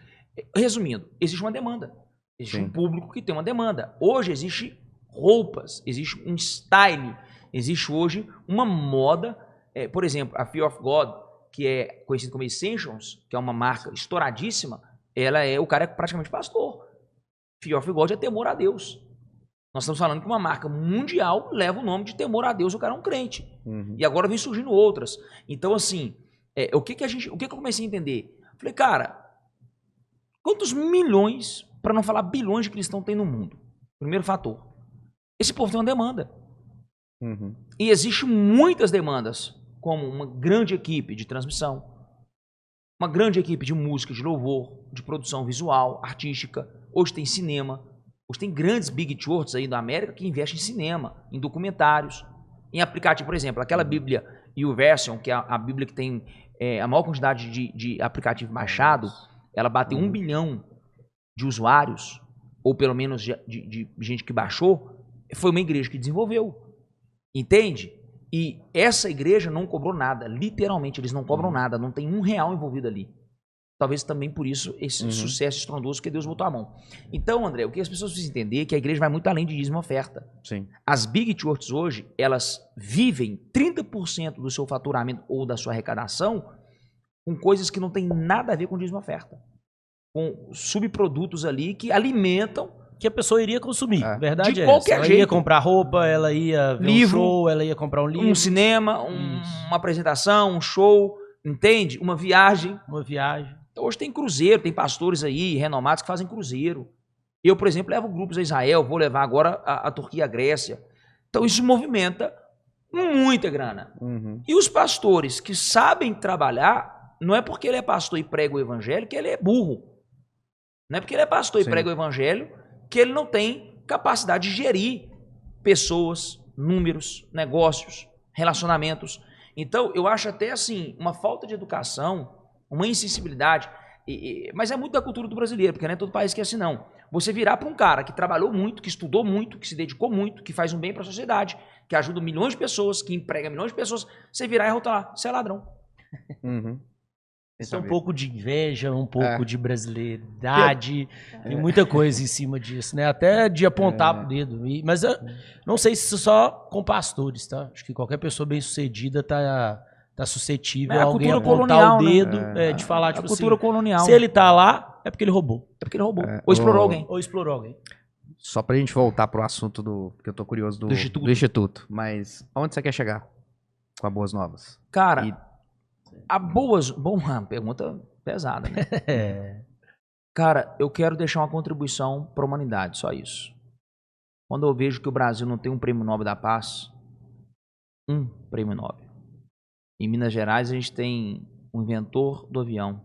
Resumindo, existe uma demanda. Existe um público que tem uma demanda. Hoje existe roupas, existe um style, existe hoje uma moda. Por exemplo, a Fear of God, que é conhecida como Essentials, que é uma marca estouradíssima, o cara é praticamente pastor. Fear of God é temor a Deus. Nós estamos falando que uma marca mundial leva o nome de temor a Deus, o cara é um crente. E agora vem surgindo outras. Então, assim, o que eu comecei a entender? Falei, cara, quantos milhões, para não falar bilhões de cristãos tem no mundo? Primeiro fator. Esse povo tem uma demanda. E existem muitas demandas, como uma grande equipe de transmissão, uma grande equipe de música, de louvor, de produção visual, artística. Hoje tem cinema. Hoje tem grandes big churches aí da América que investem em cinema, em documentários, em aplicativo. Por exemplo, aquela Bíblia YouVersion, que é a Bíblia que tem a maior quantidade de aplicativo baixado, ela bateu 1 bilhão de usuários, ou pelo menos de gente que baixou, foi uma igreja que desenvolveu. Entende? E essa igreja não cobrou nada, literalmente, eles não cobram nada, não tem R$1 envolvido ali. Talvez também por isso esse sucesso estrondoso que Deus botou a mão. Então, André, o que as pessoas precisam entender é que a igreja vai muito além de dízimo e oferta. Sim. As big churches hoje, elas vivem 30% do seu faturamento ou da sua arrecadação com coisas que não tem nada a ver com dízimo e oferta. Com subprodutos ali que alimentam que a pessoa iria consumir. Verdade de qualquer ela jeito. Ia comprar roupa, ela ia ver livro, um show, ela ia comprar um livro. Um cinema, uma apresentação, um show, entende? Uma viagem. Uma viagem. Hoje tem cruzeiro, tem pastores aí renomados que fazem cruzeiro. Eu, por exemplo, levo grupos a Israel, vou levar agora a Turquia e a Grécia. Então isso movimenta Muita grana. Uhum. E os pastores que sabem trabalhar, não é porque ele é pastor e prega o evangelho que ele é burro. Não é porque ele é pastor e Sim. prega o evangelho que ele não tem capacidade de gerir pessoas, números, negócios, relacionamentos. Então, eu acho até assim, uma falta de educação, uma insensibilidade, mas é muito da cultura do brasileiro, porque não é todo país que é assim, não. Você virar para um cara que trabalhou muito, que estudou muito, que se dedicou muito, que faz um bem para a sociedade, que ajuda milhões de pessoas, que emprega milhões de pessoas, você virar e rotar, você é ladrão. Uhum. Isso é um pouco de inveja, um pouco É. de brasileiridade, e muita coisa em cima disso, né? Até de apontar o dedo. Mas eu não sei se só com pastores, tá? Acho que qualquer pessoa bem-sucedida tá suscetível É a a alguém cultura apontar colonial, o né? dedo, de falar, tipo A cultura assim, colonial. se ele tá lá, é porque ele roubou. É porque ele roubou. Ou explorou alguém. Ou explorou alguém. Só pra gente voltar pro assunto porque eu tô curioso do Instituto. Mas aonde você quer chegar com a Boas Novas? Cara, E- uma pergunta pesada, né? Cara, eu quero deixar uma contribuição para a humanidade, só isso. Quando eu vejo que o Brasil não tem um prêmio Nobel da Paz, um prêmio Nobel. Em Minas Gerais a gente tem um inventor do avião,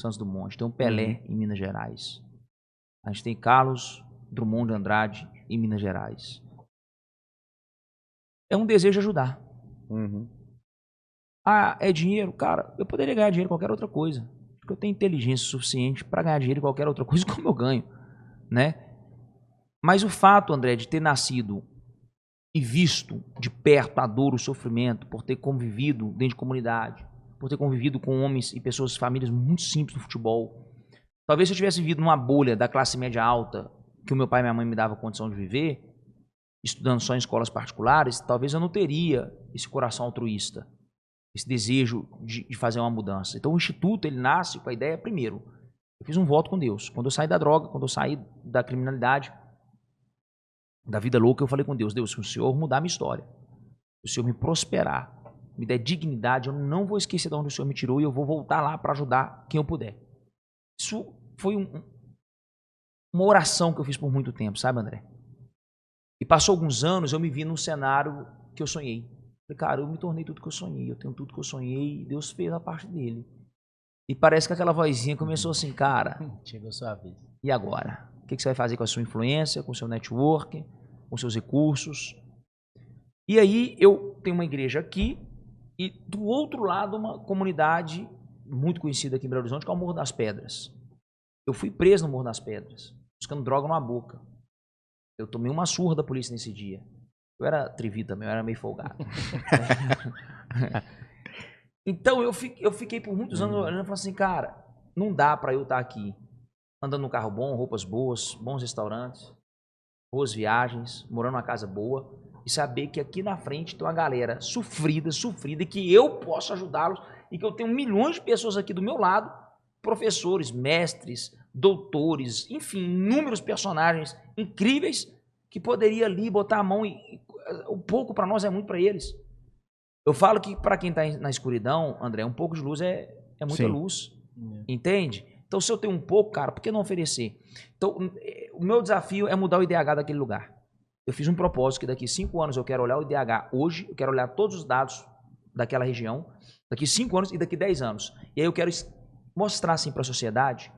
Santos Dumont. A gente tem um Pelé em Minas Gerais. A gente tem Carlos Drummond de Andrade em Minas Gerais. É um desejo de ajudar. Uhum. Ah, é dinheiro? Cara, eu poderia ganhar dinheiro em qualquer outra coisa. Porque eu tenho inteligência suficiente para ganhar dinheiro em qualquer outra coisa como eu ganho, né? Mas o fato, André, de ter nascido e visto de perto a dor, o sofrimento, por ter convivido dentro de comunidade, por ter convivido com homens e pessoas, famílias muito simples no futebol. Talvez se eu tivesse vivido numa bolha da classe média alta, que o meu pai e minha mãe me davam condição de viver, estudando só em escolas particulares, talvez eu não teria esse coração altruísta, esse desejo de fazer uma mudança. Então o Instituto, ele nasce com a ideia, primeiro, eu fiz um voto com Deus. Quando eu saí da droga, quando eu saí da criminalidade, da vida louca, eu falei com Deus, Deus, se o Senhor mudar a minha história, se o Senhor me prosperar, me der dignidade, eu não vou esquecer de onde o Senhor me tirou e eu vou voltar lá para ajudar quem eu puder. Isso foi uma oração que eu fiz por muito tempo, sabe, André? E passou alguns anos, eu me vi num cenário que eu sonhei. Falei, cara, eu me tornei tudo que eu sonhei, eu tenho tudo que eu sonhei e Deus fez a parte dele. E parece que aquela vozinha começou assim, cara, Chegou a sua vez. e agora? O que você vai fazer com a sua influência, com o seu network, com seus recursos? E aí eu tenho uma igreja aqui e do outro lado uma comunidade muito conhecida aqui em Belo Horizonte, que é o Morro das Pedras. Eu fui preso no Morro das Pedras, buscando droga numa boca. Eu tomei uma surra da polícia nesse dia. Eu era atrevido também, eu era meio folgado. Então eu fiquei por muitos anos olhando e falando assim, cara, não dá pra eu estar aqui andando num carro bom, roupas boas, bons restaurantes, boas viagens, morando numa casa boa e saber que aqui na frente tem uma galera sofrida e que eu posso ajudá-los e que eu tenho milhões de pessoas aqui do meu lado, professores, mestres, doutores, enfim, inúmeros personagens incríveis que poderia ali botar a mão e um pouco para nós é muito para eles. Eu falo que para quem está na escuridão, André, um pouco de luz é muita Sim. luz, entende? Então se eu tenho um pouco, cara, por que não oferecer? Então o meu desafio é mudar o IDH daquele lugar. Eu fiz um propósito que daqui 5 anos eu quero olhar o IDH hoje, eu quero olhar todos os dados daquela região, daqui 5 anos e daqui 10 anos. E aí eu quero mostrar assim para a sociedade,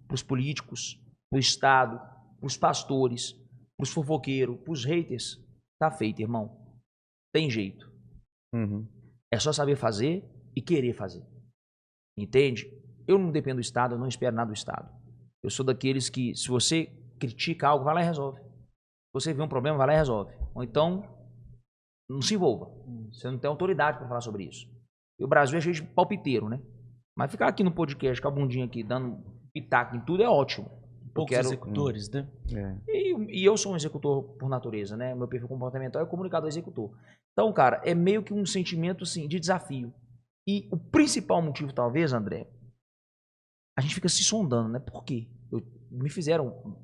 para os políticos, para o Estado, para os pastores, para os fofoqueiros, para os haters. Tá feito, irmão. Tem jeito. Uhum. É só saber fazer e querer fazer. Entende? Eu não dependo do Estado, eu não espero nada do Estado. Eu sou daqueles que, se você critica algo, vai lá e resolve. Se você vê um problema, vai lá e resolve. Ou então, não se envolva. Você não tem autoridade para falar sobre isso. E o Brasil é cheio de palpiteiro, né? Mas ficar aqui no podcast com a bundinha aqui, dando pitaco em tudo, é ótimo. Poucos executores, né? E eu sou um executor por natureza, né? Meu perfil comportamental é comunicador executor. Então, cara, é meio que um sentimento, assim, de desafio. E o principal motivo, talvez, André, a gente fica se sondando, né? Por quê? Me fizeram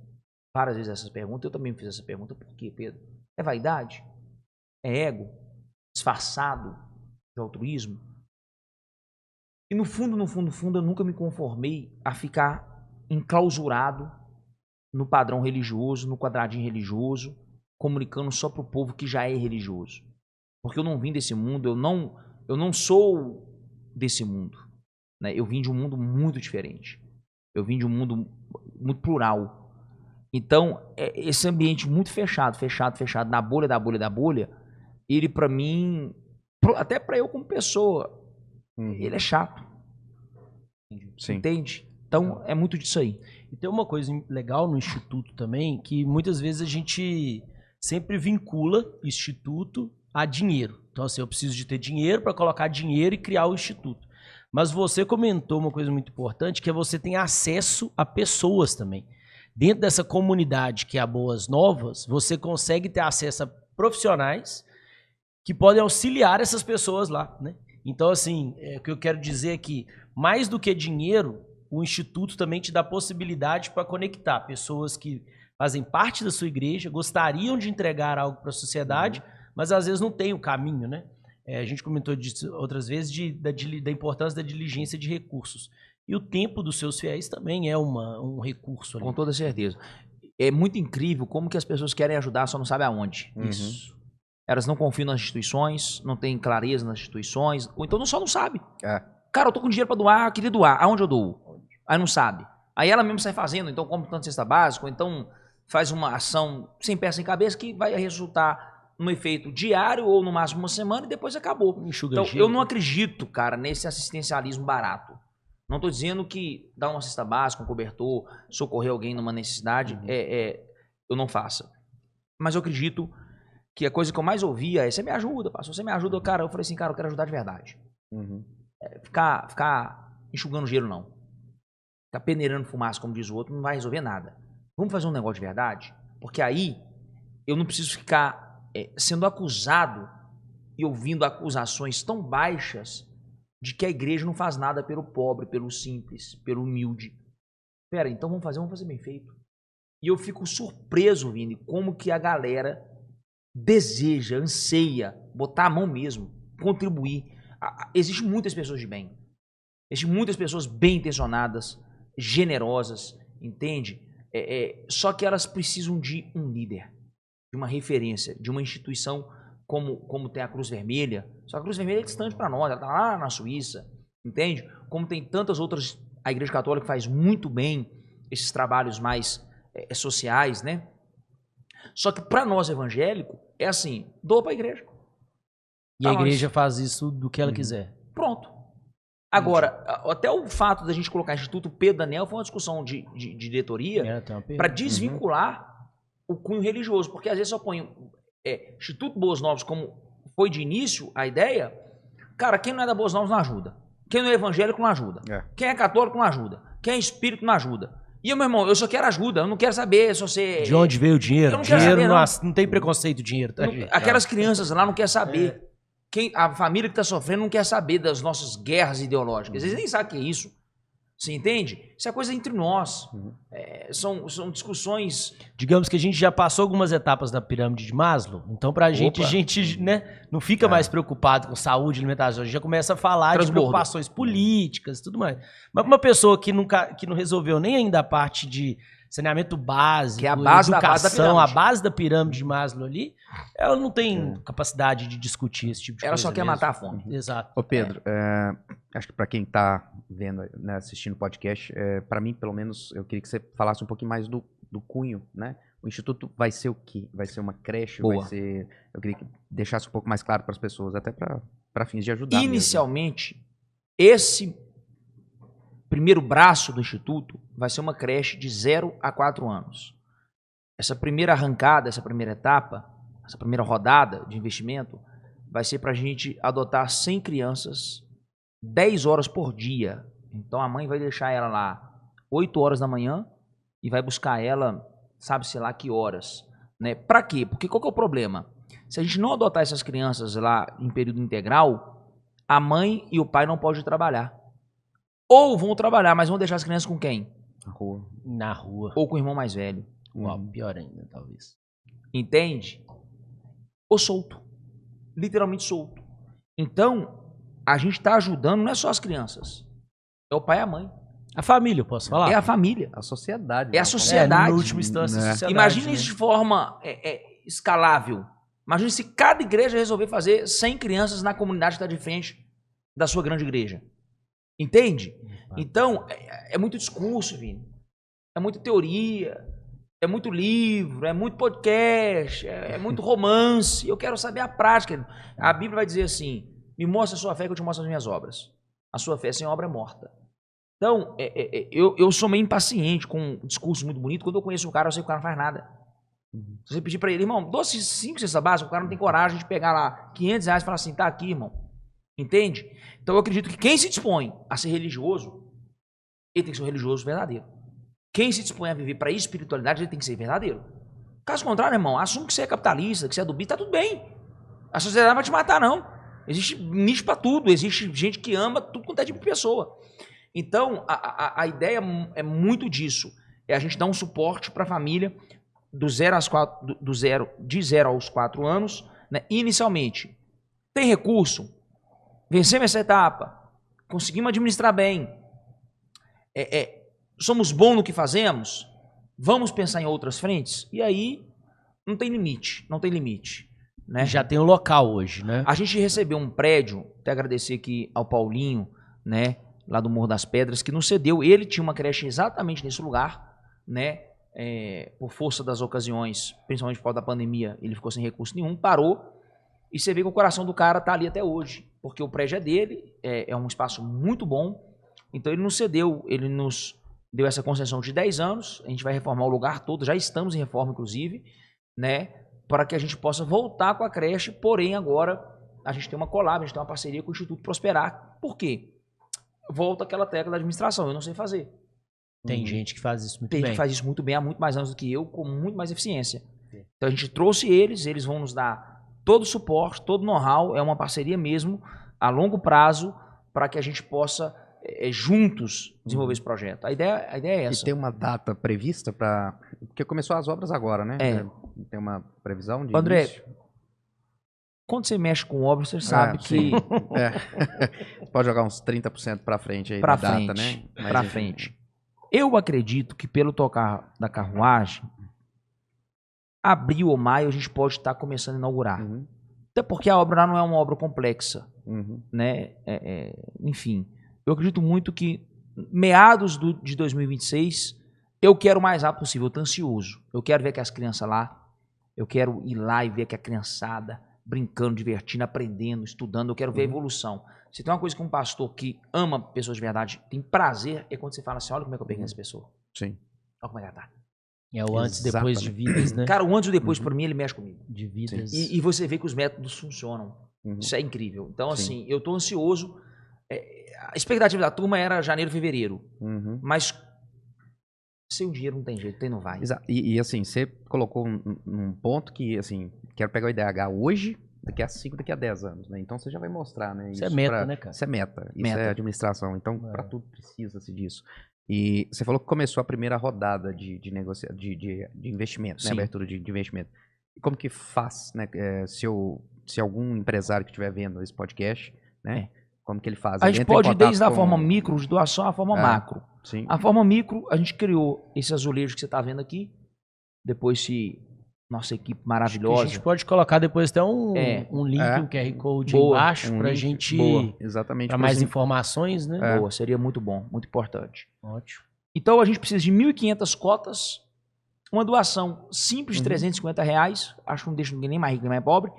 várias vezes essas perguntas, eu também me fiz essa pergunta. Por quê, Pedro? É vaidade? É ego? Disfarçado de altruísmo? E no fundo, eu nunca me conformei a ficar enclausurado no padrão religioso, no quadradinho religioso, comunicando só para o povo que já é religioso. Porque eu não vim desse mundo, eu não sou desse mundo. Né? Eu vim de um mundo muito diferente. Eu vim de um mundo muito plural. Então, esse ambiente muito fechado, na bolha, ele pra mim, até pra eu como pessoa, ele é chato. Sim. Entende? Então, é muito disso aí. E tem uma coisa legal no Instituto também, que muitas vezes a gente sempre vincula Instituto a dinheiro. Então, assim, eu preciso de ter dinheiro para colocar dinheiro e criar o Instituto. Mas você comentou uma coisa muito importante, que é você tem acesso a pessoas também. Dentro dessa comunidade que é a Boas Novas, você consegue ter acesso a profissionais que podem auxiliar essas pessoas lá, né? Então, assim, o que eu quero dizer é que, mais do que dinheiro, o Instituto também te dá possibilidade para conectar pessoas que fazem parte da sua igreja, gostariam de entregar algo para a sociedade, mas às vezes não tem o caminho, né? A gente comentou disso outras vezes da importância da diligência de recursos. E o tempo dos seus fiéis também é um recurso ali. Com toda certeza. É muito incrível como que as pessoas querem ajudar, só não sabem aonde. Isso. Elas não confiam nas instituições, não têm clareza nas instituições, ou então só não sabe. Cara, eu tô com dinheiro para doar, queria doar. Aonde eu dou? Aí não sabe. Aí ela mesmo sai fazendo, então compra tanto cesta básica, ou então faz uma ação sem pé sem cabeça que vai resultar num efeito diário ou no máximo uma semana e depois acabou. Então eu não acredito, cara, nesse assistencialismo barato. Não estou dizendo que dar uma cesta básica, um cobertor, socorrer alguém numa necessidade, eu não faça. Mas eu acredito que a coisa que eu mais ouvia é: você me ajuda, pastor, você me ajuda. Cara, eu falei assim, cara, eu quero ajudar de verdade. Ficar enxugando gelo, não. Ficar peneirando fumaça, como diz o outro, não vai resolver nada. Vamos fazer um negócio de verdade? Porque aí eu não preciso ficar sendo acusado e ouvindo acusações tão baixas de que a igreja não faz nada pelo pobre, pelo simples, pelo humilde. Pera, então vamos fazer bem feito. E eu fico surpreso, Vini, como que a galera deseja, anseia, botar a mão mesmo, contribuir. Existem muitas pessoas de bem. Existem muitas pessoas bem intencionadas, generosas, entende? Só que elas precisam de um líder, de uma referência, de uma instituição como tem a Cruz Vermelha. Só que a Cruz Vermelha é distante para nós, ela está lá na Suíça, entende? Como tem tantas outras, a Igreja Católica faz muito bem esses trabalhos mais sociais, né? Só que para nós evangélicos, é assim, doa para a igreja. E a igreja faz isso do que ela quiser. Pronto. Agora, até o fato da gente colocar Instituto Pedro Daniel foi uma discussão de diretoria para desvincular o cunho religioso, porque às vezes só põe Instituto Boas Novas como foi de início a ideia. Cara, quem não é da Boas Novas não ajuda. Quem não é evangélico não ajuda. Quem é católico não ajuda. Quem é espírito não ajuda. E, meu irmão, eu só quero ajuda, eu não quero saber se você... De onde veio o dinheiro? Dinheiro não tem preconceito de dinheiro, tá, gente? Aquelas crianças lá não querem saber. A família que está sofrendo não quer saber das nossas guerras ideológicas. Eles nem sabem o que é isso. Você entende? Isso é coisa entre nós. São discussões... Digamos que a gente já passou algumas etapas da pirâmide de Maslow, então pra gente, a gente, né, não fica mais preocupado com saúde, alimentação, a gente já começa a falar de preocupações políticas e tudo mais. Mas uma pessoa que não resolveu nem ainda a parte de saneamento básico, que é a base educação, a base da pirâmide de Maslow ali, ela não tem capacidade de discutir esse tipo de coisa. Ela só quer matar a fome. Exato. Ô Pedro, acho que para quem tá vendo, né, assistindo o podcast, para mim, pelo menos, eu queria que você falasse um pouquinho mais do cunho, né? O Instituto vai ser o quê? Vai ser uma creche? Vai ser... Eu queria que deixasse um pouco mais claro para as pessoas, até para fins de ajudar. Inicialmente, esse primeiro braço do Instituto vai ser uma creche de 0 a 4 anos. Essa primeira arrancada, essa primeira etapa, essa primeira rodada de investimento vai ser para a gente adotar 100 crianças 10 horas por dia. Então a mãe vai deixar ela lá 8 horas da manhã e vai buscar ela, sabe-se lá que horas. Né? Para quê? Porque qual que é o problema? Se a gente não adotar essas crianças lá em período integral, a mãe e o pai não podem trabalhar. Ou vão trabalhar, mas vão deixar as crianças com quem? Na rua. Ou com o irmão mais velho. Pior ainda, talvez. Entende? Ou solto. Literalmente solto. Então, a gente está ajudando, não é só as crianças. É o pai e a mãe. A família, eu posso falar? É a família. A sociedade. É a sociedade. No último instância, a sociedade. Imagina isso de forma escalável. Imagina se cada igreja resolver fazer 100 crianças na comunidade que está de frente da sua grande igreja. Entende? Então, é muito discurso, Vini. É muita teoria, é muito livro, é muito podcast, é muito romance. Eu quero saber a prática. A Bíblia vai dizer assim, me mostra a sua fé que eu te mostro as minhas obras. A sua fé sem obra é morta. Então, eu sou meio impaciente com um discurso muito bonito. Quando eu conheço o cara, eu sei que o cara não faz nada. Se você pedir pra ele, irmão, doce 5 cestas básicas, o cara não tem coragem de pegar lá R$500 e falar assim, tá aqui, irmão. Entende? Então eu acredito que quem se dispõe a ser religioso, ele tem que ser um religioso verdadeiro. Quem se dispõe a viver para espiritualidade, ele tem que ser verdadeiro. Caso contrário, irmão, assume que você é capitalista, que você é do bicho, tá tudo bem. A sociedade não vai te matar, não. Existe nicho para tudo, existe gente que ama tudo quanto é tipo de pessoa. Então, a ideia é muito disso. É a gente dar um suporte para a família de 0 aos 4 anos, né? Inicialmente. Tem recurso? Vencemos essa etapa? Conseguimos administrar bem? Somos bons no que fazemos? Vamos pensar em outras frentes? E aí, não tem limite, não tem limite. Né? Já tem o local hoje, né? A gente recebeu um prédio, até agradecer aqui ao Paulinho, né, lá do Morro das Pedras, que nos cedeu. Ele tinha uma creche exatamente nesse lugar, né? Por força das ocasiões, principalmente por causa da pandemia, ele ficou sem recurso nenhum, parou. E você vê que o coração do cara tá ali até hoje, porque o prédio é dele, é um espaço muito bom. Então ele nos cedeu, ele nos deu essa concessão de 10 anos. A gente vai reformar o lugar todo, já estamos em reforma, inclusive, né? Para que a gente possa voltar com a creche, porém agora a gente tem uma collab, a gente tem uma parceria com o Instituto Prosperar. Por quê? Volta aquela tecla da administração, eu não sei fazer. Tem gente que faz isso muito bem. Tem gente que faz isso muito bem, há muito mais anos do que eu, com muito mais eficiência. Então a gente trouxe eles vão nos dar todo o suporte, todo o know-how, é uma parceria mesmo, a longo prazo, para que a gente possa juntos desenvolver esse projeto. A ideia é essa. E tem uma data prevista para... Porque começou as obras agora, né? Tem uma previsão de André, início? Quando você mexe com obras, você sabe que... Pode jogar uns 30% para frente aí pra da frente, data, né? Mas, pra frente. Eu acredito que pelo tocar da carruagem, abril ou maio a gente pode estar começando a inaugurar. Até porque a obra não é uma obra complexa, né? Enfim, eu acredito muito que meados de 2026, eu quero o mais rápido possível, eu tô ansioso. Eu quero ver que as crianças lá, eu quero ir lá e ver que a criançada brincando, divertindo, aprendendo, estudando, eu quero ver a evolução. Se tem uma coisa que um pastor que ama pessoas de verdade tem prazer, é quando você fala assim, olha como é que eu peguei essa pessoa. Sim. Olha como é que ela tá. É o antes e depois de vidas, né? Cara, o antes e depois, pra mim, ele mexe comigo. De vidas. E você vê que os métodos funcionam. Isso é incrível. Então, assim, eu tô ansioso. A expectativa da turma era janeiro, fevereiro. Mas sem o dinheiro não tem jeito, não vai. Exato. E assim, você colocou um ponto que, assim, quero pegar o IDH hoje, daqui a 5, daqui a 10 anos, né? Então você já vai mostrar, né? Isso é meta, né, cara? Isso é meta. Isso é administração. Então, para tudo precisa-se disso. E você falou que começou a primeira rodada de investimento, né? Abertura de investimento. E como que faz, né? Se algum empresário que estiver vendo esse podcast, né? Como que ele faz? A gente pode ir desde a forma micro de doação à forma macro. Sim. A forma micro, a gente criou esse azulejo que você está vendo aqui. Depois, nossa equipe maravilhosa. A gente pode colocar depois até um link, um QR Code embaixo pra gente... Exatamente. Para mais informações, né? Boa, seria muito bom, muito importante. Ótimo. Então, a gente precisa de 1.500 cotas, uma doação simples de R$350, acho que não deixa ninguém nem mais rico nem mais pobre,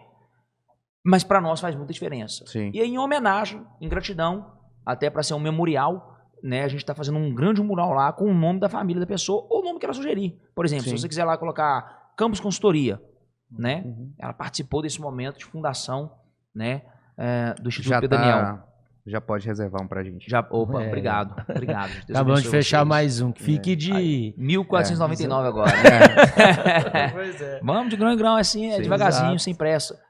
mas para nós faz muita diferença. Sim. E aí, em homenagem, em gratidão, até para ser um memorial, né, a gente está fazendo um grande mural lá com o nome da família da pessoa ou o nome que ela sugerir. Por exemplo, se você quiser lá colocar Campos Consultoria, né, ela participou desse momento de fundação, né, do Instituto Pedro Daniel. Já pode reservar um pra gente. Obrigado. Deus Acabamos de fechar vocês. Mais um, que fique de... 1.499 agora. Pois é. Vamos de grão em grão, assim, devagarzinho, sem pressa.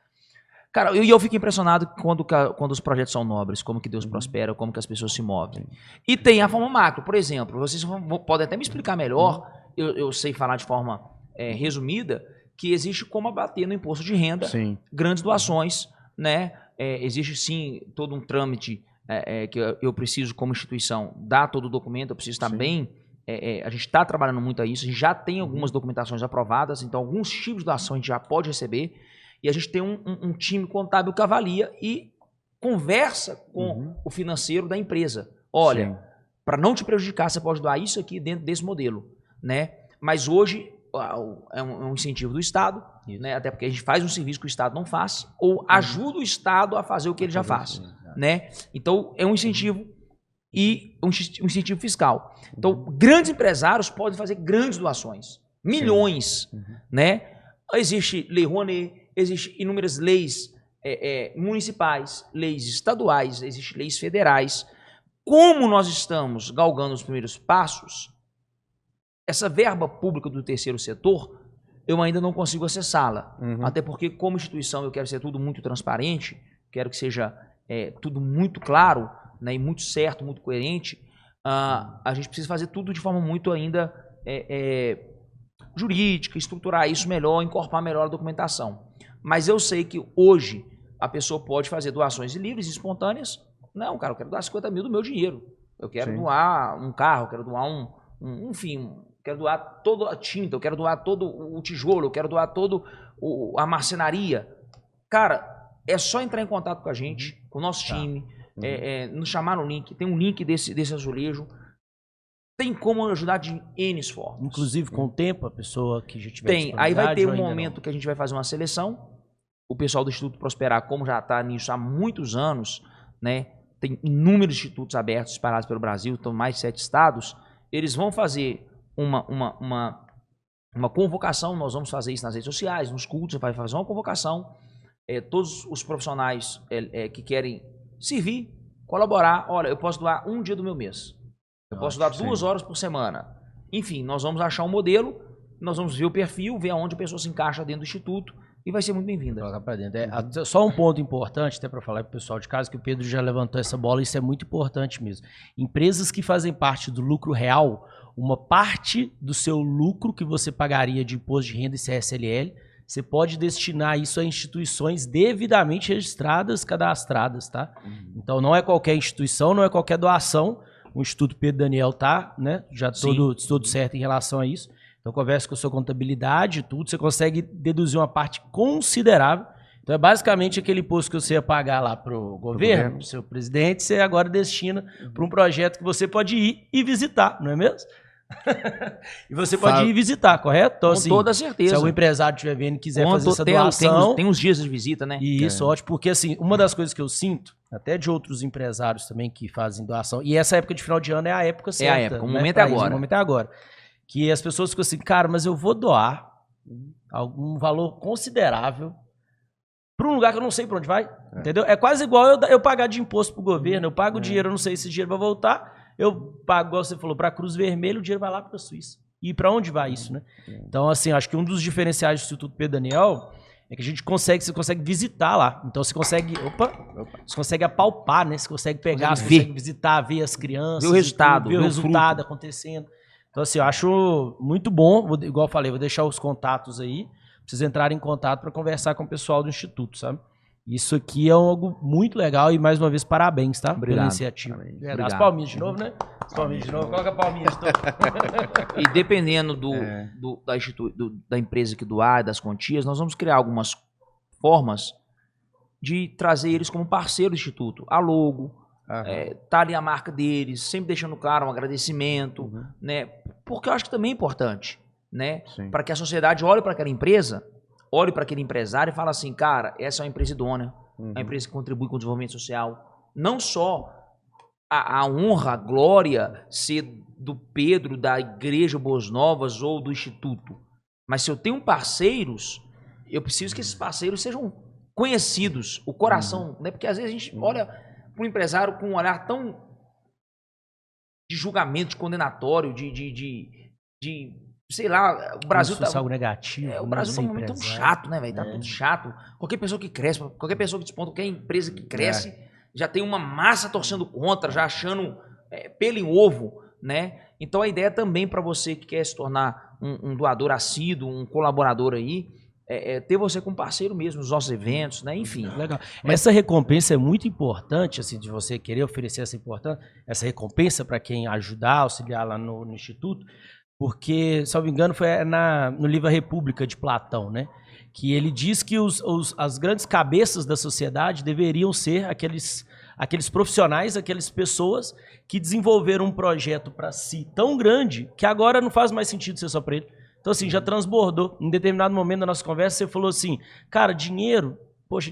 Cara, eu fico impressionado quando os projetos são nobres, como que Deus prospera, como que as pessoas se movem. E tem a forma macro, por exemplo, vocês podem até me explicar melhor, eu sei falar de forma resumida, que existe como abater no imposto de renda, grandes doações, né? Existe sim todo um trâmite que eu preciso, como instituição, dar todo o documento, eu preciso estar bem. A gente está trabalhando muito a isso, a gente já tem algumas documentações aprovadas, então alguns tipos de doação a gente já pode receber. E a gente tem um time contábil que avalia e conversa com o financeiro da empresa. Olha, para não te prejudicar, você pode doar isso aqui dentro desse modelo, né? Mas hoje é um incentivo do Estado, né? Até porque a gente faz um serviço que o Estado não faz, ou ajuda o Estado a fazer o que ele já faz, né? Então, é um incentivo e um incentivo fiscal. Então, grandes empresários podem fazer grandes doações, milhões, né? Existe Lei Rouanet, existem inúmeras leis municipais, leis estaduais, existem leis federais. Como nós estamos galgando os primeiros passos, essa verba pública do terceiro setor, eu ainda não consigo acessá-la. Até porque, como instituição, eu quero ser tudo muito transparente, quero que seja tudo muito claro, né, e muito certo, muito coerente. A gente precisa fazer tudo de forma muito ainda jurídica, estruturar isso melhor, incorporar melhor a documentação. Mas eu sei que hoje a pessoa pode fazer doações livres e espontâneas. Não, cara, eu quero doar 50 mil do meu dinheiro. Eu quero doar um carro, eu quero doar quero doar toda a tinta, eu quero doar todo o tijolo, eu quero doar toda a marcenaria. Cara, é só entrar em contato com a gente, com o nosso time, nos chamar no link, tem um link desse azulejo. Tem como ajudar de N formas. Inclusive, com o tempo, a pessoa que já tiver Tem, aí vai ter um momento que a gente vai fazer uma seleção. O pessoal do Instituto Prosperar, como já está nisso há muitos anos, né? Tem inúmeros institutos abertos espalhados pelo Brasil, estão em mais de 7 estados. Eles vão fazer uma convocação, nós vamos fazer isso nas redes sociais, nos cultos, vai fazer uma convocação. Todos os profissionais que querem servir, colaborar, olha, eu posso doar um dia do meu mês. Eu posso doar 2 horas por semana. Enfim, nós vamos achar um modelo, nós vamos ver o perfil, ver aonde a pessoa se encaixa dentro do Instituto e vai ser muito bem-vinda. Colocar pra dentro. Só um ponto importante, até para falar para o pessoal de casa, que o Pedro já levantou essa bola, isso é muito importante mesmo. Empresas que fazem parte do lucro real, uma parte do seu lucro que você pagaria de imposto de renda e CSLL, você pode destinar isso a instituições devidamente registradas, cadastradas, tá? Então não é qualquer instituição, não é qualquer doação. O Instituto Pedro Daniel tá, né? Já todo certo em relação a isso. Então converse com a sua contabilidade e tudo, você consegue deduzir uma parte considerável. Então é basicamente aquele imposto que você ia pagar lá pro governo, pro seu presidente, você agora destina para um projeto que você pode ir e visitar, não é mesmo? E você pode ir visitar, correto? Então, com assim, toda certeza. Se algum empresário estiver vendo e quiser fazer essa doação... Tem uns dias de visita, né? E isso, ótimo, porque assim, uma das coisas que eu sinto, até de outros empresários também que fazem doação, e essa época de final de ano é a época certa. É a época, o momento é agora. O momento é agora. Que as pessoas ficam assim, cara, mas eu vou doar algum valor considerável para um lugar que eu não sei para onde vai, entendeu? É quase igual eu pagar de imposto pro governo, eu pago dinheiro, eu não sei se esse dinheiro vai voltar, eu pago, igual você falou, para a Cruz Vermelha, o dinheiro vai lá para a Suíça. E para onde vai isso, né? Então, assim, acho que um dos diferenciais do Instituto Pedro Daniel é que você consegue visitar lá. Então, você consegue, você consegue apalpar, né? Você consegue pegar, você consegue visitar, ver as crianças, ver o resultado, ver o resultado acontecendo. Então, assim, eu acho muito bom, igual eu falei, vou deixar os contatos aí, pra vocês entrarem em contato para conversar com o pessoal do Instituto, sabe? Isso aqui é algo muito legal e, mais uma vez, parabéns, tá? Obrigado. Pela iniciativa. As palminhas de novo, né? As palminhas de novo. Coloca a palminha de novo. E dependendo da empresa que doar, das quantias, nós vamos criar algumas formas de trazer eles como parceiro do Instituto. A logo, tá ali a marca deles, sempre deixando claro um agradecimento, né? Porque eu acho que também é importante, né? Para que a sociedade olhe para aquela empresa, olhe para aquele empresário e fale assim, cara, essa é uma empresa idônea, é uma empresa que contribui com o desenvolvimento social. Não só a honra, a glória ser do Pedro, da Igreja Boas Novas ou do Instituto, mas se eu tenho parceiros, eu preciso que esses parceiros sejam conhecidos, o coração, né? Porque às vezes a gente olha para um empresário com um olhar tão de julgamento, de condenatório, de sei lá, o Brasil tá algo negativo. O Brasil tá um momento tão chato, né, velho? Tá tudo chato. Qualquer pessoa que cresce, qualquer pessoa que desponta, qualquer empresa que cresce, já tem uma massa torcendo contra, já achando pelo em ovo, né? Então a ideia também para você que quer se tornar um doador assíduo, um colaborador aí, ter você como parceiro mesmo nos nossos eventos, né? Enfim. Legal. Essa recompensa é muito importante, assim, de você querer oferecer essa recompensa para quem ajudar, auxiliar lá no Instituto. porque, se eu não me engano, foi no livro A República de Platão, né? Que ele diz que as grandes cabeças da sociedade deveriam ser aqueles profissionais, aquelas pessoas que desenvolveram um projeto para si tão grande que agora não faz mais sentido ser só para ele. Então, assim, já transbordou. Em determinado momento da nossa conversa, você falou assim, cara, dinheiro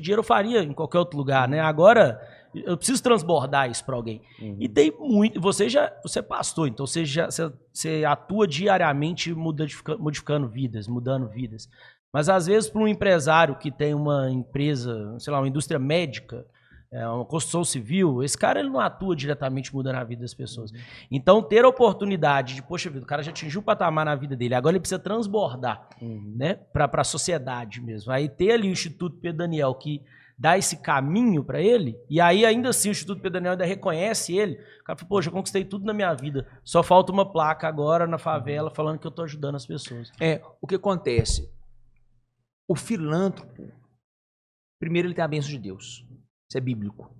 eu faria em qualquer outro lugar, né? Agora, eu preciso transbordar isso para alguém. E tem muito... Você é pastor, então você atua diariamente modificando vidas, mudando vidas. Mas, às vezes, para um empresário que tem uma empresa, sei lá, uma indústria médica, uma construção civil, esse cara ele não atua diretamente mudando a vida das pessoas. Então, ter a oportunidade de, poxa vida, o cara já atingiu o patamar na vida dele, agora ele precisa transbordar, né, para a sociedade mesmo. Aí ter ali o Instituto Pedro Daniel que dá esse caminho para ele, e aí ainda assim o Instituto Pedro Daniel ainda reconhece ele, o cara fala, poxa, eu conquistei tudo na minha vida, só falta uma placa agora na favela falando que eu tô ajudando as pessoas. O que acontece? O filântropo, primeiro ele tem a bênção de Deus. Isso é bíblico.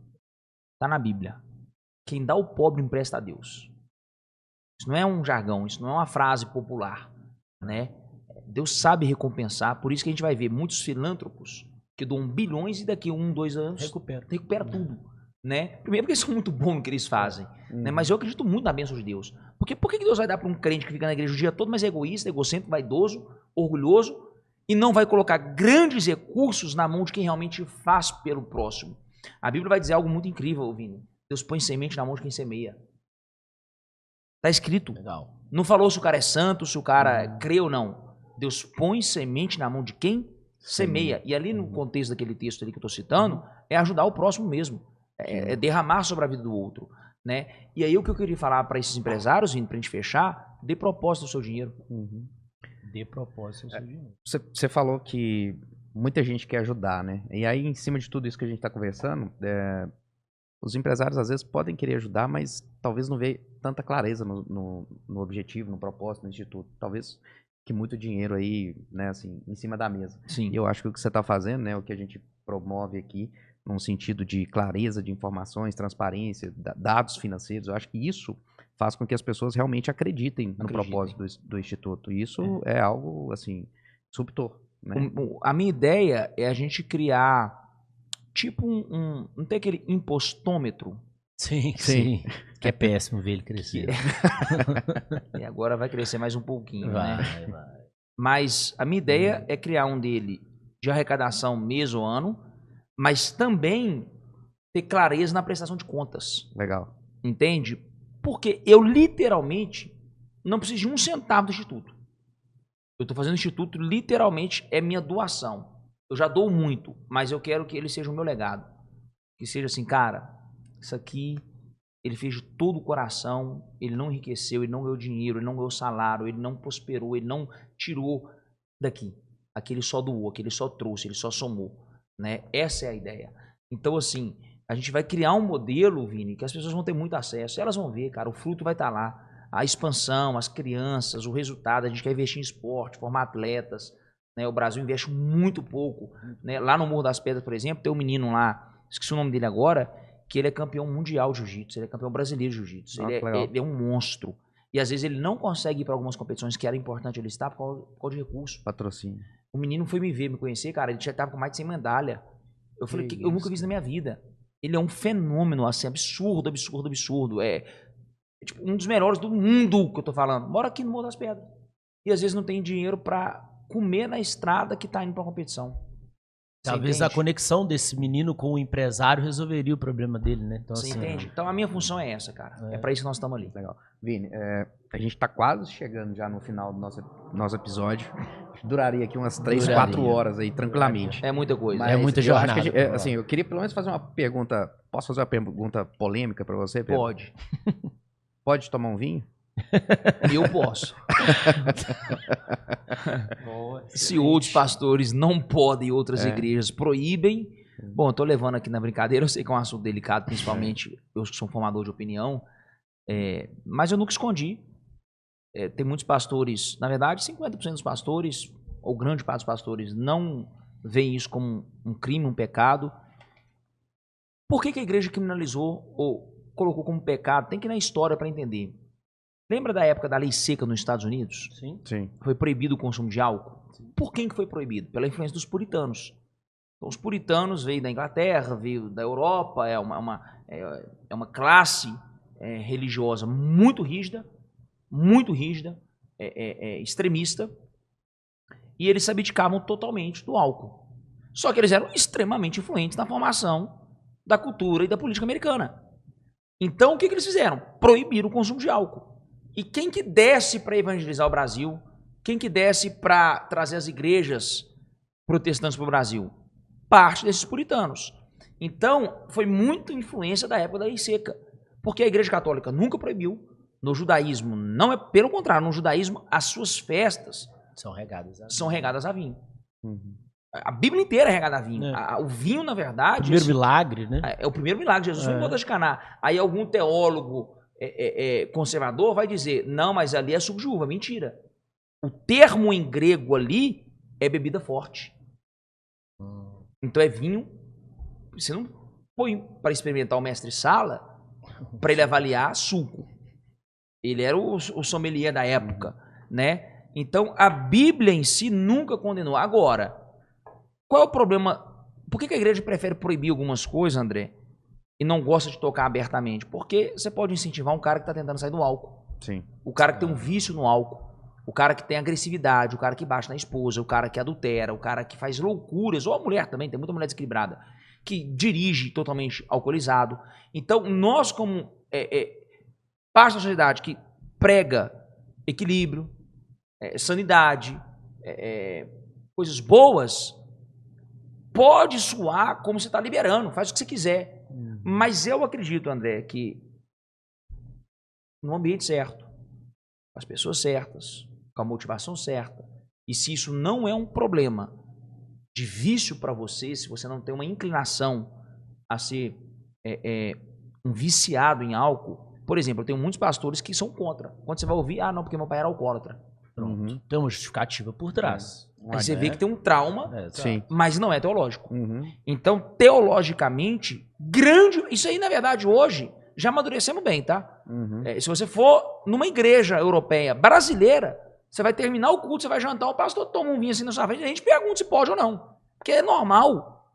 Está na Bíblia. Quem dá ao pobre empresta a Deus. Isso não é um jargão, isso não é uma frase popular, né? Deus sabe recompensar, por isso que a gente vai ver muitos filântropos que doam bilhões e daqui a 1, 2 anos recupera tudo, né? Primeiro porque eles são muito bons no que eles fazem, né? Mas eu acredito muito na bênção de Deus. Porque por que Deus vai dar para um crente que fica na igreja o dia todo, mas é egoísta, egocêntrico, vaidoso, orgulhoso, e não vai colocar grandes recursos na mão de quem realmente faz pelo próximo? A Bíblia vai dizer algo muito incrível, Vini. Deus põe semente na mão de quem semeia. Está escrito. Legal. Não falou se o cara é santo, se o cara crê ou não. Deus põe semente na mão de quem semeia. E ali no contexto daquele texto ali que eu estou citando, é ajudar o próximo mesmo. É derramar sobre a vida do outro, né? E aí o que eu queria falar para esses empresários, Vini, para a gente fechar, dê propósito ao seu dinheiro. Dê propósito ao seu dinheiro. Você falou que muita gente quer ajudar, né? E aí, em cima de tudo isso que a gente está conversando, os empresários às vezes podem querer ajudar, mas talvez não vê tanta clareza no objetivo, no propósito, no instituto. Talvez que muito dinheiro aí, né, assim, em cima da mesa. Sim. E eu acho que o que você está fazendo, né, o que a gente promove aqui, num sentido de clareza de informações, transparência, dados financeiros, eu acho que isso faz com que as pessoas realmente acreditem no propósito do instituto. E isso é algo, assim, subtor. Né? A minha ideia é a gente criar tipo não tem aquele impostômetro? Sim. Que é péssimo ver ele crescer. E agora vai crescer mais um pouquinho, vai. Mas a minha ideia é criar um dele de arrecadação mês ou ano, mas também ter clareza na prestação de contas. Legal. Entende? Porque eu literalmente não preciso de um centavo do instituto. Eu estou fazendo o instituto, literalmente, é minha doação. Eu já dou muito, mas eu quero que ele seja o meu legado. Que seja assim, cara, isso aqui, ele fez de todo o coração, ele não enriqueceu, ele não ganhou dinheiro, ele não ganhou salário, ele não prosperou, ele não tirou daqui. Aqui ele só doou, aqui ele só trouxe, ele só somou. Né? Essa é a ideia. Então, assim, a gente vai criar um modelo, Vini, que as pessoas vão ter muito acesso. Elas vão ver, cara, o fruto vai estar lá. A expansão, as crianças, o resultado, a gente quer investir em esporte, formar atletas, né? O Brasil investe muito pouco, né? Lá no Morro das Pedras, por exemplo, tem um menino lá, esqueci o nome dele agora, que ele é campeão mundial de jiu-jitsu, ele é campeão brasileiro de jiu-jitsu, ele é um monstro. E às vezes ele não consegue ir para algumas competições que era importante ele estar por causa de recurso. Patrocínio. O menino foi me ver, me conhecer, cara, ele já estava com mais de 100 medalhas. Eu falei, eu nunca vi isso na minha vida. Ele é um fenômeno, assim, absurdo. É tipo, um dos melhores do mundo que eu tô falando. Mora aqui no Morro das Pedras. E às vezes não tem dinheiro para comer na estrada que tá indo pra competição. Talvez a conexão desse menino com o empresário resolveria o problema dele, né? Então, você assim, entende? Então a minha função é essa, cara. É pra isso que nós estamos ali. Legal. Vini, a gente tá quase chegando já no final do nosso episódio. Duraria aqui umas 3, 4 horas aí, tranquilamente. É muita coisa. Mas é muita jornada. Eu acho que assim, eu queria pelo menos fazer uma pergunta. Posso fazer uma pergunta polêmica pra você, Pedro? Pode. Pode tomar um vinho? Eu posso. Se outros pastores não podem e outras igrejas proíbem. Bom, eu tô levando aqui na brincadeira, eu sei que é um assunto delicado, principalmente eu que sou um formador de opinião, mas eu nunca escondi. Tem muitos pastores, na verdade 50% dos pastores, ou grande parte dos pastores, não veem isso como um crime, um pecado. Por que a igreja criminalizou ou colocou como pecado? Tem que ir na história para entender. Lembra da época da lei seca nos Estados Unidos? Sim. Foi proibido o consumo de álcool. Por quem que foi proibido? Pela influência dos puritanos. Então, os puritanos veio da Inglaterra, veio da Europa, é uma classe religiosa muito rígida, extremista, e eles se abdicavam totalmente do álcool. Só que eles eram extremamente influentes na formação da cultura e da política americana. Então, o que eles fizeram? Proibiram o consumo de álcool. E quem que desce para evangelizar o Brasil? Quem que desce para trazer as igrejas protestantes para o Brasil? Parte desses puritanos. Então, foi muita influência da época da lei seca. Porque a Igreja Católica nunca proibiu. No judaísmo, não é, pelo contrário, no judaísmo, as suas festas são regadas a vinho. Uhum. A Bíblia inteira é regada a vinho. O vinho, na verdade... Primeiro milagre, né? É o primeiro milagre. Jesus foi em bodas de Caná. Aí algum teólogo conservador vai dizer, não, mas ali é suco de uva. Mentira. O termo em grego ali é bebida forte. Então é vinho. Você não põe para experimentar o mestre Sala para ele avaliar suco. Ele era o sommelier da época, né? Então a Bíblia em si nunca condenou. Agora, qual é o problema? Por que a igreja prefere proibir algumas coisas, André, e não gosta de tocar abertamente? Porque você pode incentivar um cara que está tentando sair do álcool. Sim. O cara que tem um vício no álcool. O cara que tem agressividade, o cara que bate na esposa, o cara que adultera, o cara que faz loucuras, ou a mulher também, tem muita mulher desequilibrada, que dirige totalmente alcoolizado. Então, nós como parte da sociedade que prega equilíbrio, sanidade, coisas boas, pode soar como você está liberando, faz o que você quiser. Mas eu acredito, André, que no ambiente certo, com as pessoas certas, com a motivação certa, e se isso não é um problema de vício para você, se você não tem uma inclinação a ser um viciado em álcool, por exemplo, eu tenho muitos pastores que são contra. Quando você vai ouvir, não, porque meu pai era alcoólatra. Pronto. Tem uma justificativa por trás. Aí você vê que tem um trauma, Sim. mas não é teológico. Então, teologicamente, isso aí, na verdade, hoje, já amadurecemos bem, tá? Se você for numa igreja europeia brasileira, você vai terminar o culto, você vai jantar, o pastor toma um vinho assim na sua frente, a gente pergunta se pode ou não. Porque é normal.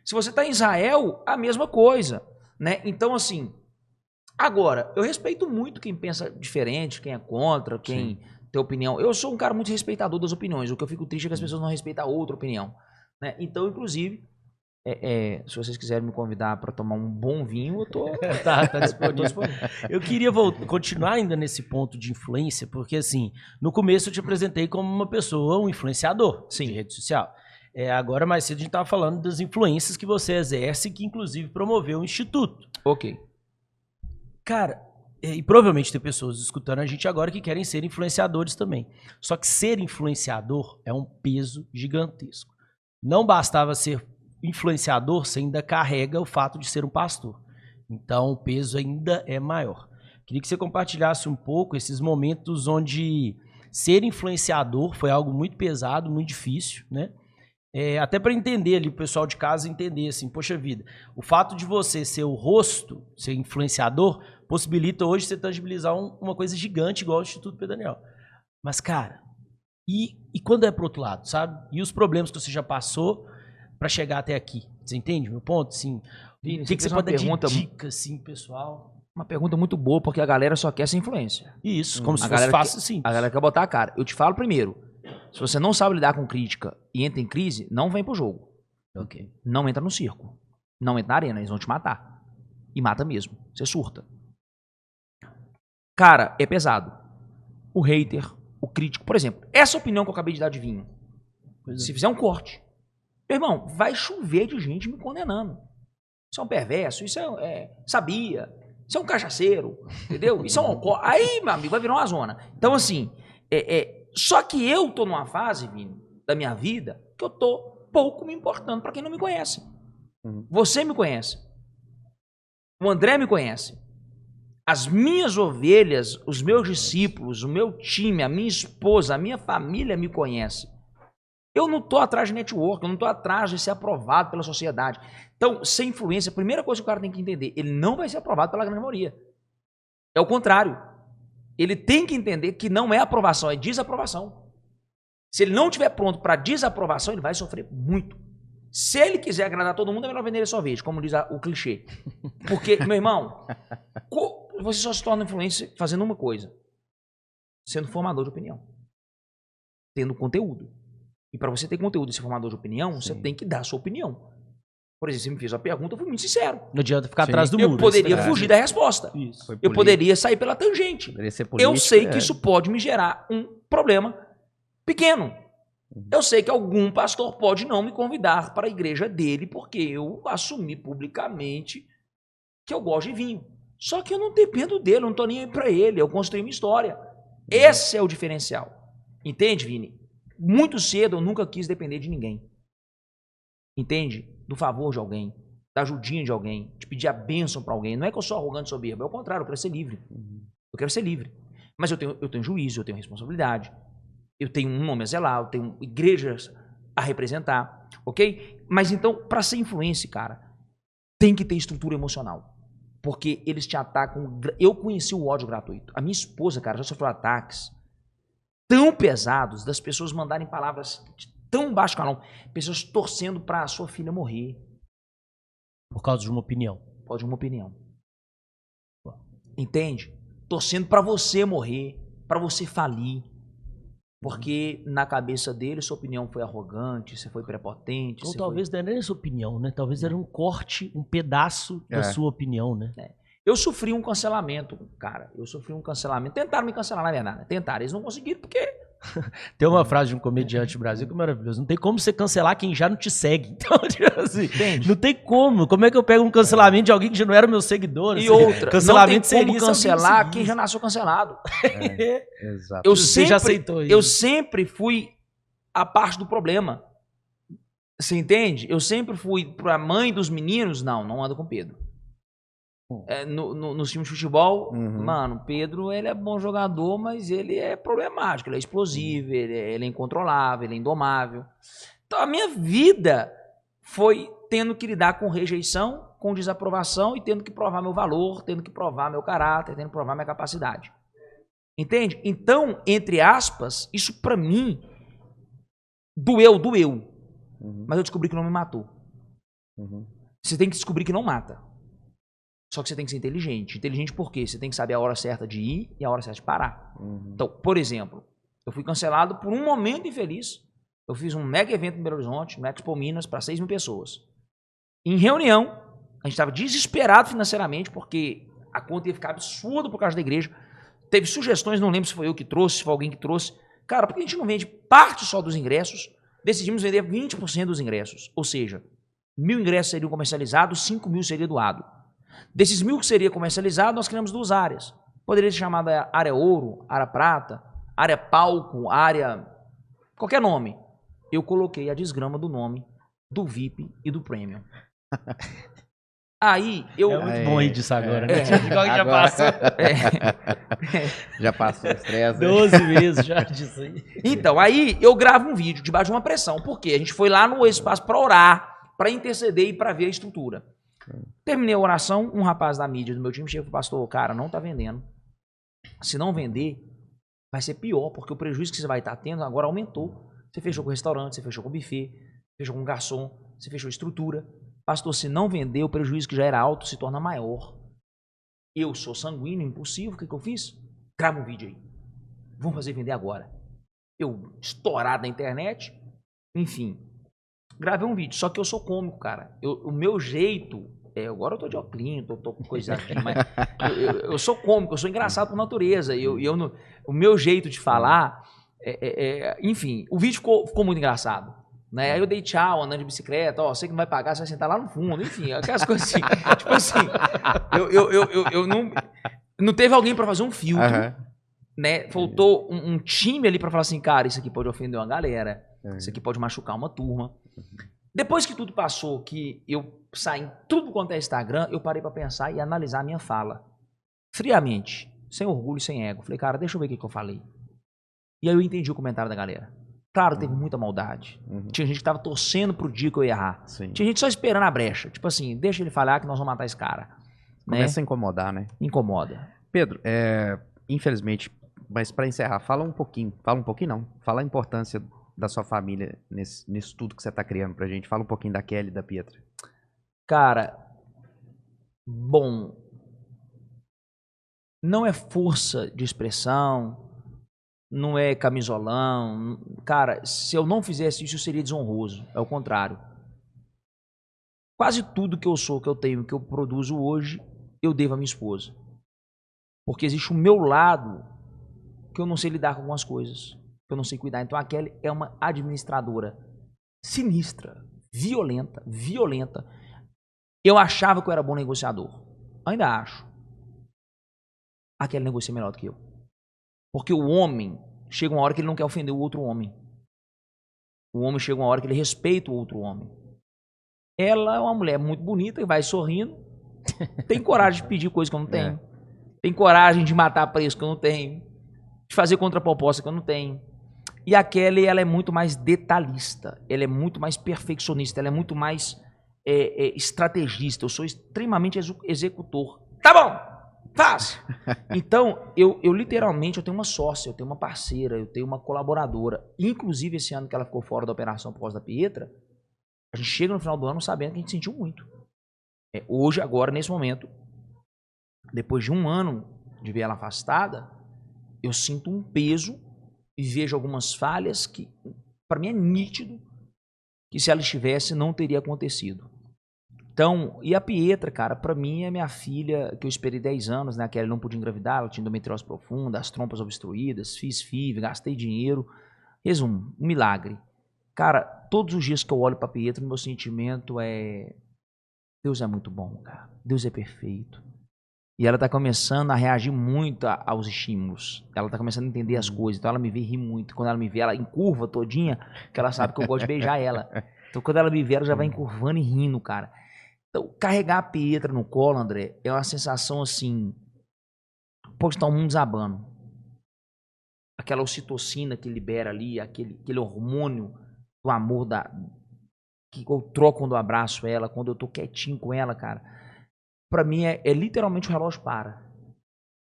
Se você está em Israel, a mesma coisa, né? Então, assim, agora, eu respeito muito quem pensa diferente, quem é contra, quem tem opinião. Eu sou um cara muito respeitador das opiniões. O que eu fico triste é que as pessoas não respeitam a outra opinião, né? Então, inclusive, se vocês quiserem me convidar para tomar um bom vinho, eu tô disponível. Eu queria continuar ainda nesse ponto de influência, porque assim, no começo eu te apresentei como uma pessoa, um influenciador de rede social. Agora, mais cedo, a gente estava falando das influências que você exerce, que inclusive promoveu o Instituto. Ok. Cara, e provavelmente tem pessoas escutando a gente agora que querem ser influenciadores também. Só que ser influenciador é um peso gigantesco. Não bastava ser influenciador, você ainda carrega o fato de ser um pastor. Então, o peso ainda é maior. Queria que você compartilhasse um pouco esses momentos onde ser influenciador foi algo muito pesado, muito difícil, né? Até para entender ali, o pessoal de casa entender assim, poxa vida, o fato de você ser o rosto, ser influenciador, possibilita hoje você tangibilizar uma coisa gigante igual o Instituto Pedro Daniel. Mas, cara, e quando é pro outro lado, sabe? E os problemas que você já passou para chegar até aqui. Você entende meu ponto? Sim. O que você pode dar de dica, assim, pessoal? Uma pergunta muito boa, porque a galera só quer ser influência. Isso, como se fosse fácil, sim. A galera quer botar a cara. Eu te falo primeiro, se você não sabe lidar com crítica e entra em crise, não vem pro jogo. Ok. Não entra no circo. Não entra na arena, eles vão te matar. E mata mesmo. Você surta. Cara, é pesado. O hater, o crítico, por exemplo, essa opinião que eu acabei de dar de vinho, se fizer um corte, meu irmão, vai chover de gente me condenando. Isso é um perverso, isso sabia, isso é um cachaceiro, entendeu? Isso é um alcoólatra. Aí, meu amigo, vai virar uma zona. Então, assim, só que eu tô numa fase, Vini, da minha vida, que eu tô pouco me importando para quem não me conhece. Você me conhece. O André me conhece. As minhas ovelhas, os meus discípulos, o meu time, a minha esposa, a minha família me conhece. Eu não estou atrás de network, eu não estou atrás de ser aprovado pela sociedade. Então, sem influência, a primeira coisa que o cara tem que entender, ele não vai ser aprovado pela grande maioria. É o contrário. ele tem que entender que não é aprovação, é desaprovação. Se ele não estiver pronto para desaprovação, ele vai sofrer muito. Se ele quiser agradar todo mundo, é melhor vender sorvete, como diz o clichê. Porque, meu irmão, você só se torna influencer fazendo uma coisa. Sendo formador de opinião. Tendo conteúdo. E para você ter conteúdo e ser formador de opinião, você tem que dar a sua opinião. Por exemplo, você me fez uma pergunta, eu fui muito sincero. Não adianta ficar atrás do muro. Eu poderia fugir da resposta. Isso. Eu poderia sair pela tangente. Eu sei que isso pode me gerar um problema pequeno. Eu sei que algum pastor pode não me convidar para a igreja dele porque eu assumi publicamente que eu gosto de vinho. Só que eu não dependo dele, eu não estou nem aí para ele, eu construí uma história. Esse é o diferencial. Entende, Vini? Muito cedo eu nunca quis depender de ninguém. Entende? Do favor de alguém, da ajudinha de alguém, de pedir a bênção para alguém. Não é que eu sou arrogante e soberbo, é o contrário, eu quero ser livre. Eu quero ser livre. Mas eu tenho juízo, eu tenho responsabilidade. Eu tenho um nome a zelar, eu tenho igrejas a representar, ok? Mas então, para ser influência, cara, tem que ter estrutura emocional. Porque eles te atacam. Eu conheci o ódio gratuito. A minha esposa, cara, já sofreu ataques tão pesados das pessoas mandarem palavras de tão baixo calão. Pessoas torcendo para a sua filha morrer. Por causa de uma opinião. Por causa de uma opinião. Entende? Torcendo para você morrer, para você falir. Porque na cabeça dele, sua opinião foi arrogante, você foi prepotente. Ou talvez não era nem sua opinião, né? Talvez era um corte, um pedaço da sua opinião, né? Eu sofri um cancelamento, cara. Eu sofri um cancelamento. Tentaram me cancelar, na verdade. Tentaram. Eles não conseguiram porque... Tem uma frase de um comediante do Brasil que é maravilhoso. Não tem como você cancelar quem já não te segue. Então, assim, não tem como. Como é que eu pego um cancelamento de alguém que já não era meu seguidor? E assim, outra, cancelamento não tem como seria cancelar quem já nasceu cancelado. Exato. Você já aceitou isso. Eu sempre fui a parte do problema. Você entende? Eu sempre fui pra mãe dos meninos. Não ando com Pedro. Nos times de futebol, mano, Pedro, ele é bom jogador, mas ele é problemático, ele é explosivo, ele é incontrolável, ele é indomável. Então a minha vida foi tendo que lidar com rejeição, com desaprovação e tendo que provar meu valor, tendo que provar meu caráter, tendo que provar minha capacidade. Entende? Então, entre aspas, isso pra mim doeu. Mas eu descobri que não me matou. Você tem que descobrir que não mata. Só que você tem que ser inteligente. Inteligente por quê? Você tem que saber a hora certa de ir e a hora certa de parar. Então, por exemplo, eu fui cancelado por um momento infeliz. Eu fiz um mega evento em Belo Horizonte, no Expo Minas, para 6 mil pessoas. Em reunião, a gente estava desesperado financeiramente, porque a conta ia ficar absurda por causa da igreja. Teve sugestões, não lembro se foi eu que trouxe, se foi alguém que trouxe. Cara, por que a gente não vende parte só dos ingressos? Decidimos vender 20% dos ingressos. Ou seja, 1.000 ingressos seriam comercializados, 5.000 seria doado. Desses 1.000 que seria comercializado, nós criamos 2 áreas. Poderia ser chamada área ouro, área prata, área palco, área... qualquer nome. Eu coloquei a desgrama do nome do VIP e do Premium. Aí eu... É muito bom ir disso agora, né? Já passou. Já passou o estresse. 12 vezes já disso aí. Então, aí eu gravo um vídeo debaixo de uma pressão. Por quê? A gente foi lá no espaço para orar, para interceder e para ver a estrutura. Terminei a oração, um rapaz da mídia do meu time chega e falou: pastor, cara, não tá vendendo. Se não vender, vai ser pior, porque o prejuízo que você vai estar tendo agora aumentou. Você fechou com o restaurante, você fechou com o buffet, fechou com o garçom, você fechou a estrutura. Pastor, se não vender, o prejuízo que já era alto se torna maior. Eu sou sanguíneo, impulsivo, o que eu fiz? Grava um vídeo aí. Vamos fazer vender agora. Eu, estourado na internet, enfim, gravei um vídeo. Só que eu sou cômico, cara. O meu jeito... agora eu tô de óculos, tô com coisa aqui, mas eu sou cômico, eu sou engraçado por natureza. O meu jeito de falar, enfim, o vídeo ficou muito engraçado. Né? Aí eu dei tchau, andando de bicicleta, você que não vai pagar, você vai sentar lá no fundo, enfim, aquelas coisas assim. Tipo assim, eu não teve alguém para fazer um filtro, né? Faltou um time ali para falar assim, cara, isso aqui pode ofender uma galera, isso aqui pode machucar uma turma. Depois que tudo passou, que eu saí em tudo quanto é Instagram, eu parei pra pensar e analisar a minha fala. Friamente, sem orgulho, sem ego. Falei, cara, deixa eu ver o que eu falei. E aí eu entendi o comentário da galera. Claro, teve muita maldade. Tinha gente que tava torcendo pro dia que eu ia errar. Sim. Tinha gente só esperando a brecha. Tipo assim, deixa ele falar que nós vamos matar esse cara. Começa a incomodar, né? Incomoda. Pedro, infelizmente, mas para encerrar, fala um pouquinho não, fala a importância da sua família nesse tudo que você tá criando pra gente. Fala um pouquinho da Kelly e da Pietra. Cara, bom, não é força de expressão, não é camisolão. Cara, se eu não fizesse isso, eu seria desonroso. É o contrário. Quase tudo que eu sou, que eu tenho, que eu produzo hoje, eu devo à minha esposa. Porque existe o meu lado que eu não sei lidar com algumas coisas, que eu não sei cuidar. Então a Kelly é uma administradora sinistra, violenta. Eu achava que eu era bom negociador. Ainda acho. A Kelly negocia melhor do que eu. Porque o homem, chega uma hora que ele não quer ofender o outro homem. O homem chega uma hora que ele respeita o outro homem. Ela é uma mulher muito bonita e vai sorrindo. Tem coragem de pedir coisa que eu não tenho. Tem coragem de matar preço que eu não tenho. De fazer contraproposta que eu não tenho. E a Kelly, ela é muito mais detalhista. Ela é muito mais perfeccionista. Ela é muito mais estrategista. Eu sou extremamente executor. Tá bom, faz! Então, eu literalmente, eu tenho uma sócia, eu tenho uma parceira, eu tenho uma colaboradora. Inclusive, esse ano que ela ficou fora da operação por causa da Pietra, a gente chega no final do ano sabendo que a gente sentiu muito. Hoje, agora, nesse momento, depois de um ano de ver ela afastada, eu sinto um peso e vejo algumas falhas que, para mim, é nítido que se ela estivesse, não teria acontecido. Então, e a Pietra, cara, para mim é minha filha, que eu esperei 10 anos, né? Que ela não podia engravidar, ela tinha endometriose profunda, as trompas obstruídas, fiz FIV, gastei dinheiro. Resumo, um milagre. Cara, todos os dias que eu olho pra Pietra, meu sentimento é... Deus é muito bom, cara. Deus é perfeito. E ela tá começando a reagir muito aos estímulos. Ela tá começando a entender as coisas. Então ela me vê rir muito. Quando ela me vê, ela encurva todinha, que ela sabe que eu gosto de beijar ela. Então quando ela me vê, ela já vai encurvando e rindo, cara. Então carregar a Pietra no colo, André, é uma sensação assim... Pode estar o mundo desabando. Aquela ocitocina que libera ali, aquele hormônio do amor que eu troco quando eu abraço ela, quando eu tô quietinho com ela, cara. Pra mim é literalmente o relógio para.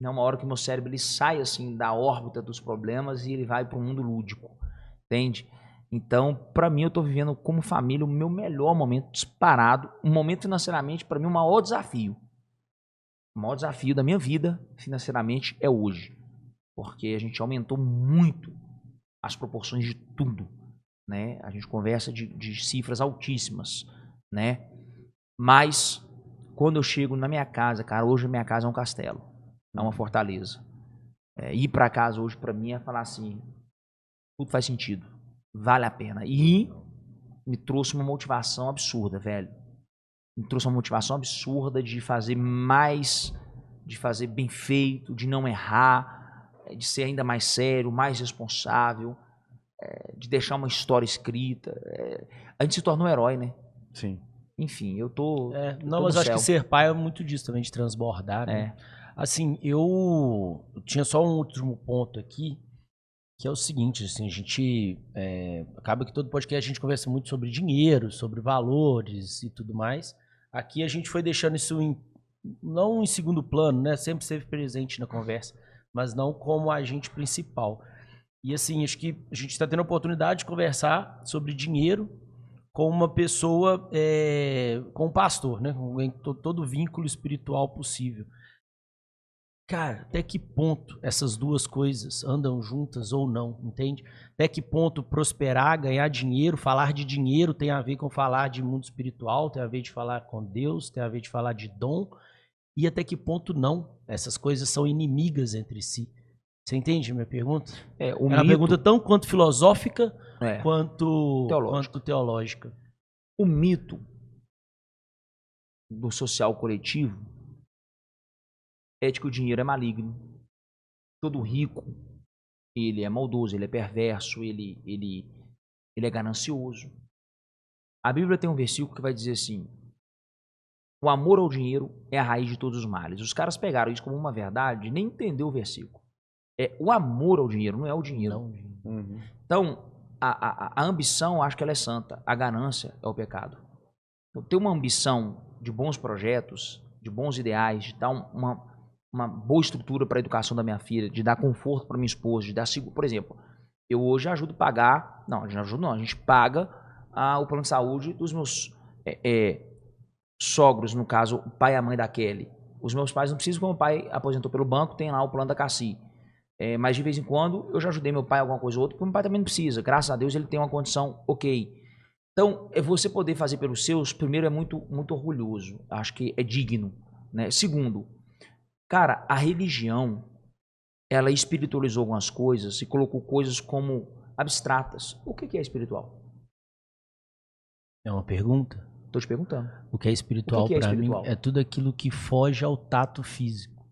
É uma hora que o meu cérebro ele sai assim da órbita dos problemas e ele vai pro mundo lúdico, entende? Então, pra mim, eu tô vivendo como família o meu melhor momento disparado. Um momento financeiramente, pra mim, o maior desafio. O maior desafio da minha vida financeiramente é hoje. Porque a gente aumentou muito as proporções de tudo, né? A gente conversa de cifras altíssimas, né? Mas quando eu chego na minha casa, cara, hoje a minha casa é um castelo, é uma fortaleza. Ir pra casa hoje pra mim é falar assim, tudo faz sentido, vale a pena. E me trouxe uma motivação absurda, velho. Me trouxe uma motivação absurda de fazer mais, de fazer bem feito, de não errar, de ser ainda mais sério, mais responsável, de deixar uma história escrita. A gente se torna um herói, né? Sim. Enfim, eu tô... Não, mas acho que ser pai é muito disso também, de transbordar, né? Assim, eu tinha só um último ponto aqui, que é o seguinte, assim, a gente... acaba que todo podcast a gente conversa muito sobre dinheiro, sobre valores e tudo mais. Aqui a gente foi deixando isso não em segundo plano, né? Sempre esteve presente na conversa, mas não como agente principal. E assim, acho que a gente está tendo a oportunidade de conversar sobre dinheiro com uma pessoa, com um pastor, né? Com todo o vínculo espiritual possível. Cara, até que ponto essas duas coisas andam juntas ou não, entende? Até que ponto prosperar, ganhar dinheiro, falar de dinheiro tem a ver com falar de mundo espiritual, tem a ver de falar com Deus, tem a ver de falar de dom, e até que ponto não. Essas coisas são inimigas entre si. Você entende a minha pergunta? É uma pergunta tão quanto filosófica quanto teológica. O mito do social coletivo é de que o dinheiro é maligno. Todo rico, ele é maldoso, ele é perverso, ele é ganancioso. A Bíblia tem um versículo que vai dizer assim: o amor ao dinheiro é a raiz de todos os males. Os caras pegaram isso como uma verdade e nem entenderam o versículo. O amor ao dinheiro, não é o dinheiro. Não. Então, a ambição, acho que ela é santa. A ganância é o pecado. Então, ter uma ambição de bons projetos, de bons ideais, de dar uma boa estrutura para a educação da minha filha, de dar conforto para minha esposa, de dar seguro. Por exemplo, eu hoje ajudo a pagar, não, a gente não ajuda não, a gente paga o plano de saúde dos meus sogros, no caso, o pai e a mãe da Kelly. Os meus pais não precisam, porque meu pai aposentou pelo banco, tem lá o plano da Cassi. Mas de vez em quando eu já ajudei meu pai em alguma coisa ou outra, porque meu pai também não precisa. Graças a Deus ele tem uma condição ok. Então, você poder fazer pelos seus, primeiro, é muito, muito orgulhoso. Acho que é digno, né? Segundo, cara, a religião, ela espiritualizou algumas coisas e colocou coisas como abstratas. O que é espiritual? É uma pergunta? Estou te perguntando. O que é espiritual para mim é tudo aquilo que foge ao tato físico.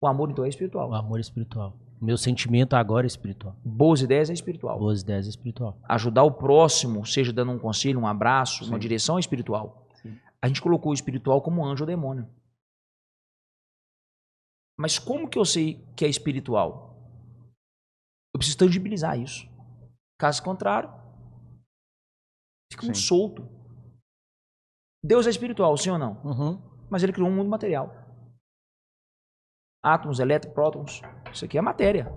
O amor, então, é espiritual. O amor é espiritual. O meu sentimento agora é espiritual. Boas ideias é espiritual. Boas ideias é espiritual. Ajudar o próximo, seja dando um conselho, um abraço, uma direção, é espiritual. Sim. A gente colocou o espiritual como anjo ou demônio. Mas como que eu sei que é espiritual? Eu preciso tangibilizar isso. Caso contrário, fica um solto. Deus é espiritual, sim ou não? Uhum. Mas ele criou um mundo material. Átomos, elétrons, prótons. Isso aqui é matéria.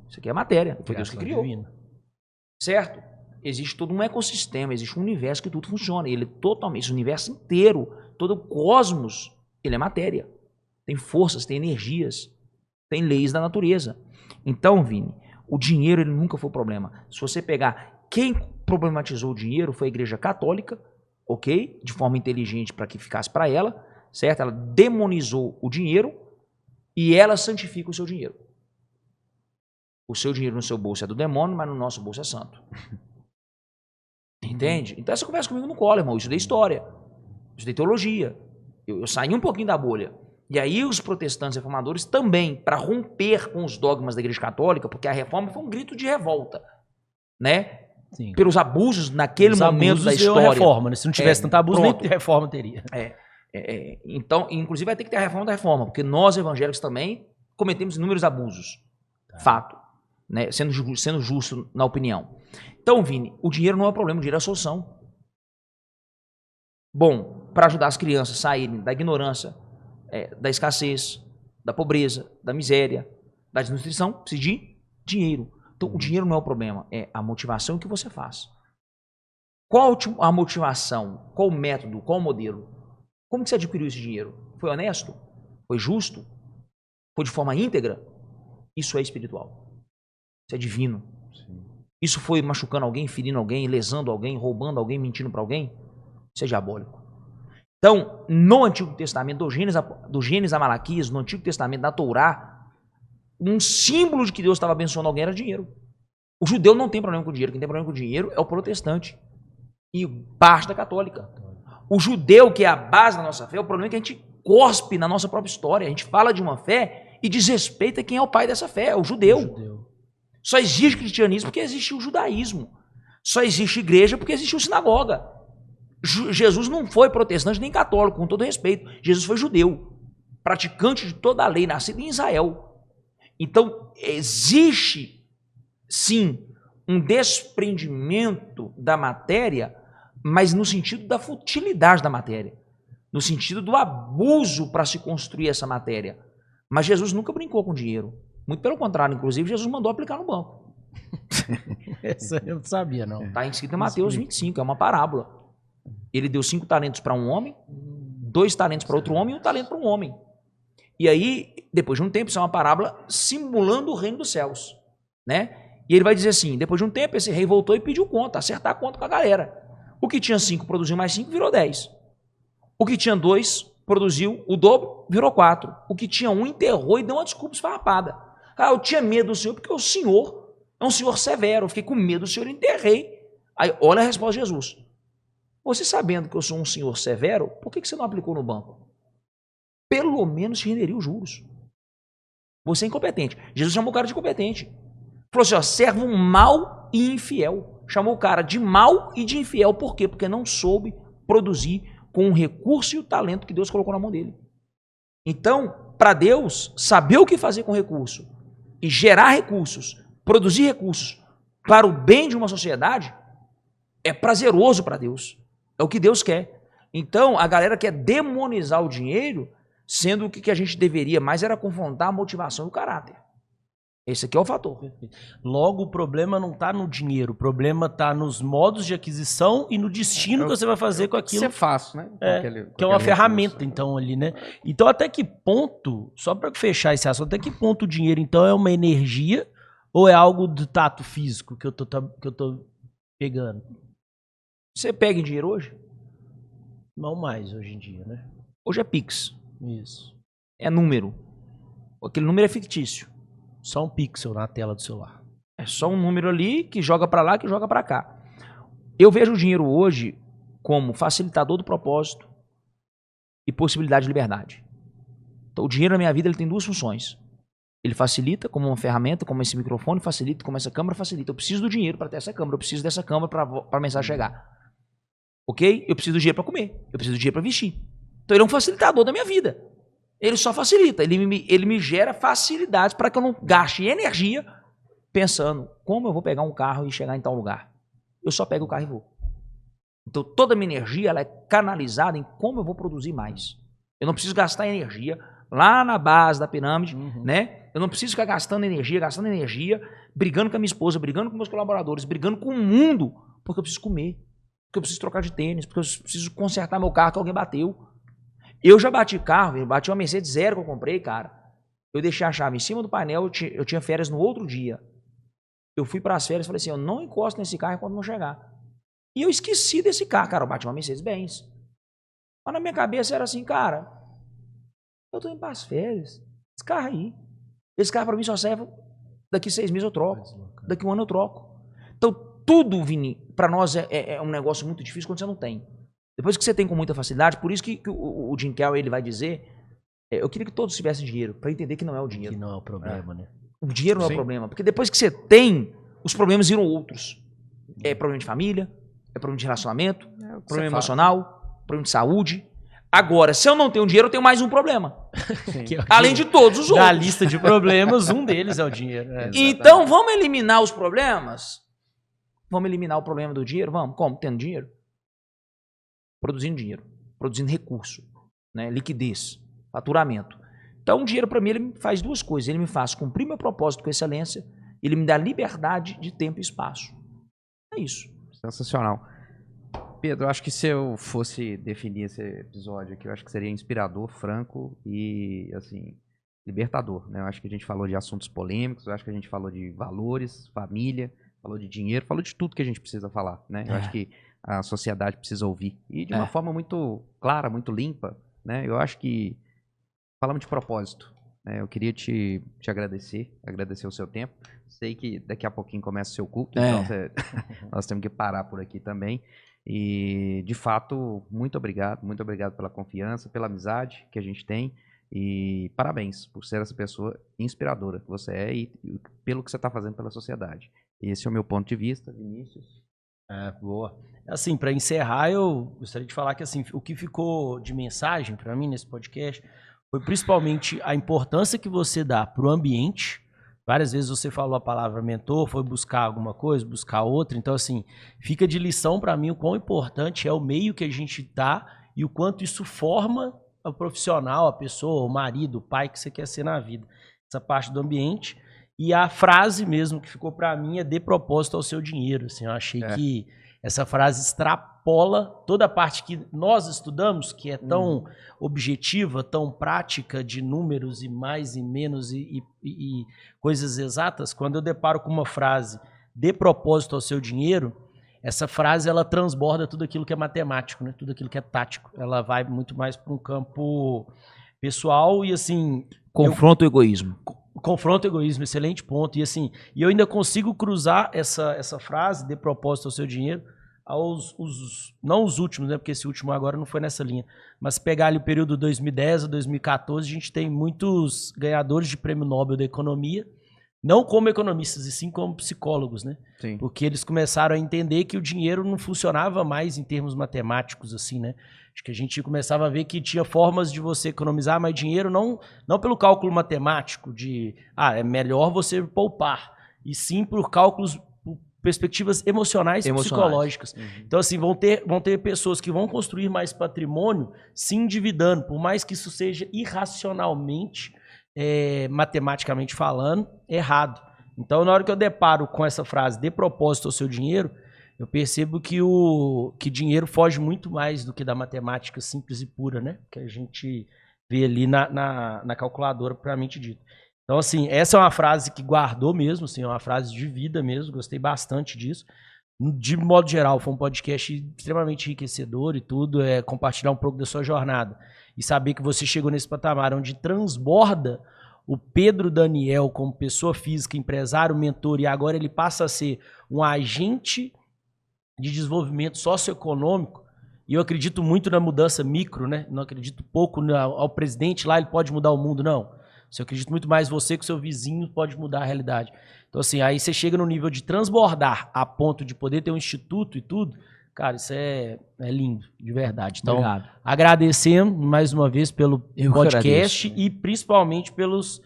Isso aqui é matéria. Foi Deus que criou. Divina. Certo? Existe todo um ecossistema, existe um universo que tudo funciona. Ele totalmente, esse universo inteiro, todo o cosmos, ele é matéria. Tem forças, tem energias, tem leis da natureza. Então, Vini, o dinheiro ele nunca foi o problema. Se você pegar quem problematizou o dinheiro foi a Igreja Católica, ok? De forma inteligente para que ficasse para ela, certo? Ela demonizou o dinheiro e ela santifica o seu dinheiro. O seu dinheiro no seu bolso é do demônio, mas no nosso bolso é santo. Entende? Então essa conversa comigo não cola, irmão. Eu estudei história, eu estudei teologia. Eu saí um pouquinho da bolha. E aí os protestantes reformadores também, para romper com os dogmas da Igreja Católica, porque a reforma foi um grito de revolta, né? Sim. Pelos abusos naquele momento da história. A reforma, né? Se não tivesse tanta abuso, nem reforma teria. Então, inclusive vai ter que ter a reforma da reforma, porque nós evangélicos também cometemos inúmeros abusos. Tá. Fato. Né? Sendo justo na opinião. Então, Vini, o dinheiro não é o problema, o dinheiro é a solução. Bom, para ajudar as crianças a saírem da ignorância, da escassez, da pobreza, da miséria, da desnutrição, precisa de dinheiro. Então, o dinheiro não é o problema, é a motivação que você faz. Qual a motivação? Qual o método? Qual o modelo? Como que você adquiriu esse dinheiro? Foi honesto? Foi justo? Foi de forma íntegra? Isso é espiritual. Isso é divino. Sim. Isso foi machucando alguém, ferindo alguém, lesando alguém, roubando alguém, mentindo para alguém? Isso é diabólico. Então, no Antigo Testamento, do Gênesis a Malaquias, no Antigo Testamento, da Torá, um símbolo de que Deus estava abençoando alguém era dinheiro. O judeu não tem problema com dinheiro. Quem tem problema com dinheiro é o protestante e parte da católica. O judeu, que é a base da nossa fé, o problema é que a gente cospe na nossa própria história. A gente fala de uma fé e desrespeita quem é o pai dessa fé, é o judeu. Só existe cristianismo porque existe o judaísmo. Só existe igreja porque existe sinagoga. Jesus não foi protestante nem católico, com todo respeito. Jesus foi judeu, praticante de toda a lei, nascido em Israel. Então, existe, sim, um desprendimento da matéria, mas no sentido da futilidade da matéria, no sentido do abuso para se construir essa matéria. Mas Jesus nunca brincou com dinheiro. Muito pelo contrário, inclusive, Jesus mandou aplicar no banco. Essa eu não sabia, não. Está escrito em Mateus 25, é uma parábola. Ele deu 5 talentos para um homem, 2 talentos para outro homem e 1 talento para um homem. E aí, depois de um tempo, isso é uma parábola simulando o reino dos céus, né? E ele vai dizer assim, depois de um tempo, esse rei voltou e pediu conta, acertar a conta com a galera. O que tinha 5 produziu mais 5, virou 10. O que tinha 2 produziu o dobro, virou 4. O que tinha 1 enterrou e deu uma desculpa esfarrapada. Ah, eu tinha medo do Senhor porque o Senhor é um Senhor severo. Eu fiquei com medo do Senhor e enterrei. Aí, olha a resposta de Jesus. Você sabendo que eu sou um Senhor severo, por que você não aplicou no banco? Pelo menos te renderia os juros. Você é incompetente. Jesus chamou o cara de incompetente. Falou assim, ó, servo mau e infiel. Chamou o cara de mau e de infiel. Por quê? Porque não soube produzir com o recurso e o talento que Deus colocou na mão dele. Então, para Deus, saber o que fazer com recurso e gerar recursos, produzir recursos para o bem de uma sociedade, é prazeroso para Deus. É o que Deus quer. Então, a galera quer demonizar o dinheiro Sendo que o que a gente deveria mais era confrontar a motivação e o caráter. Esse aqui é o fator. Logo, o problema não está no dinheiro, o problema está nos modos de aquisição e no destino que você vai fazer com aquilo. Isso é fácil, né? Que é uma ferramenta, então, ali, né? Então, até que ponto, só para fechar esse assunto, até que ponto o dinheiro, então, é uma energia ou é algo do tato físico que eu tô pegando? Você pega em dinheiro hoje? Não mais hoje em dia, né? Hoje é Pix. Isso. É número. Aquele número é fictício. Só um pixel na tela do celular. É só um número ali que joga para lá, que joga para cá. Eu vejo o dinheiro hoje como facilitador do propósito e possibilidade de liberdade. Então, o dinheiro na minha vida ele tem duas funções. Ele facilita como uma ferramenta, como esse microfone, facilita como essa câmera facilita. Eu preciso do dinheiro para ter essa câmera, eu preciso dessa câmera para a mensagem chegar. Ok? Eu preciso do dinheiro para comer, eu preciso do dinheiro para vestir. Então, ele é um facilitador da minha vida. Ele só facilita, ele me gera facilidades para que eu não gaste energia pensando como eu vou pegar um carro e chegar em tal lugar. Eu só pego o carro e vou. Então toda a minha energia ela é canalizada em como eu vou produzir mais. Eu não preciso gastar energia lá na base da pirâmide, né? Eu não preciso ficar gastando energia, brigando com a minha esposa, brigando com meus colaboradores, brigando com o mundo, porque eu preciso comer, porque eu preciso trocar de tênis, porque eu preciso consertar meu carro que alguém bateu. Eu já bati carro, eu bati uma Mercedes zero que eu comprei, cara. Eu deixei a chave em cima do painel, eu tinha férias no outro dia. Eu fui para as férias e falei assim, eu não encosto nesse carro enquanto não chegar. E eu esqueci desse carro, cara, eu bati uma Mercedes-Benz. Mas na minha cabeça era assim, cara, eu tô indo para as férias, esse carro aí. Esse carro para mim só serve, daqui 6 meses eu troco, daqui 1 ano eu troco. Então tudo, Vini, para nós é um negócio muito difícil quando você não tem. Depois que você tem com muita facilidade, por isso que o Jim Carrey ele vai dizer, eu queria que todos tivessem dinheiro, para entender que não é o dinheiro. Que não é o problema, né? O dinheiro não é o problema, porque depois que você tem, os problemas viram outros. É problema de família, é problema de relacionamento, problema emocional, problema de saúde. Agora, se eu não tenho dinheiro, eu tenho mais um problema. Além de todos os outros. Da lista de problemas, um deles é o dinheiro. Então, vamos eliminar os problemas? Vamos eliminar o problema do dinheiro? Vamos. Como? Tendo dinheiro. Produzindo dinheiro, produzindo recurso, né? Liquidez, faturamento. Então o dinheiro para mim ele me faz duas coisas, ele me faz cumprir meu propósito com excelência, ele me dá liberdade de tempo e espaço. É isso. Sensacional. Pedro, eu acho que se eu fosse definir esse episódio aqui, eu acho que seria inspirador, franco e assim, libertador, né? Eu acho que a gente falou de assuntos polêmicos, eu acho que a gente falou de valores, família, falou de dinheiro, falou de tudo que a gente precisa falar, né? Eu acho que a sociedade precisa ouvir. E de uma forma muito clara, muito limpa, né? Eu acho que falamos de propósito, né? Eu queria te agradecer o seu tempo. Sei que daqui a pouquinho começa o seu culto, então nós temos que parar por aqui também. E, de fato, muito obrigado pela confiança, pela amizade que a gente tem. E parabéns por ser essa pessoa inspiradora que você é e pelo que você está fazendo pela sociedade. Esse é o meu ponto de vista, Vinícius. Boa. Assim, para encerrar, eu gostaria de falar que assim, o que ficou de mensagem para mim nesse podcast foi principalmente a importância que você dá para o ambiente. Várias vezes você falou a palavra mentor, foi buscar alguma coisa, buscar outra. Então, assim, fica de lição para mim o quão importante é o meio que a gente tá e o quanto isso forma o profissional, a pessoa, o marido, o pai que você quer ser na vida. Essa parte do ambiente. E a frase mesmo que ficou para mim é dê propósito ao seu dinheiro. Assim, eu achei que essa frase extrapola toda a parte que nós estudamos, que é tão objetiva, tão prática, de números e mais e menos e coisas exatas. Quando eu deparo com uma frase dê propósito ao seu dinheiro, essa frase ela transborda tudo aquilo que é matemático, né? Tudo aquilo que é tático. Ela vai muito mais para um campo pessoal e assim... Confronta o egoísmo. Confronta o egoísmo, excelente ponto. E assim, eu ainda consigo cruzar essa frase, dê propósito ao seu dinheiro, não os últimos, né? Porque esse último agora não foi nessa linha. Mas pegar ali o período 2010 a 2014, a gente tem muitos ganhadores de prêmio Nobel da economia, não como economistas, e sim como psicólogos, né? Sim. Porque eles começaram a entender que o dinheiro não funcionava mais em termos matemáticos, assim, né? Acho que a gente começava a ver que tinha formas de você economizar mais dinheiro, não pelo cálculo matemático de, é melhor você poupar, e sim por cálculos perspectivas emocionais e psicológicas. Então, assim, vão ter pessoas que vão construir mais patrimônio se endividando, por mais que isso seja irracionalmente, matematicamente falando, errado. Então, na hora que eu deparo com essa frase, dê propósito ao seu dinheiro, eu percebo que dinheiro foge muito mais do que da matemática simples e pura, né? Que a gente vê ali na calculadora, propriamente dito. Então, assim, essa é uma frase que guardou mesmo, assim, é uma frase de vida mesmo, gostei bastante disso. De modo geral, foi um podcast extremamente enriquecedor e tudo, compartilhar um pouco da sua jornada. E saber que você chegou nesse patamar onde transborda o Pedro Daniel como pessoa física, empresário, mentor, e agora ele passa a ser um agente de desenvolvimento socioeconômico. E eu acredito muito na mudança micro, né? Não acredito pouco ao presidente lá, ele pode mudar o mundo, não. Eu acredito muito mais você que o seu vizinho pode mudar a realidade. Então, assim, aí você chega no nível de transbordar a ponto de poder ter um instituto e tudo. Cara, isso é lindo, de verdade. Então, obrigado. Agradecemos mais uma vez pelo podcast e principalmente pelos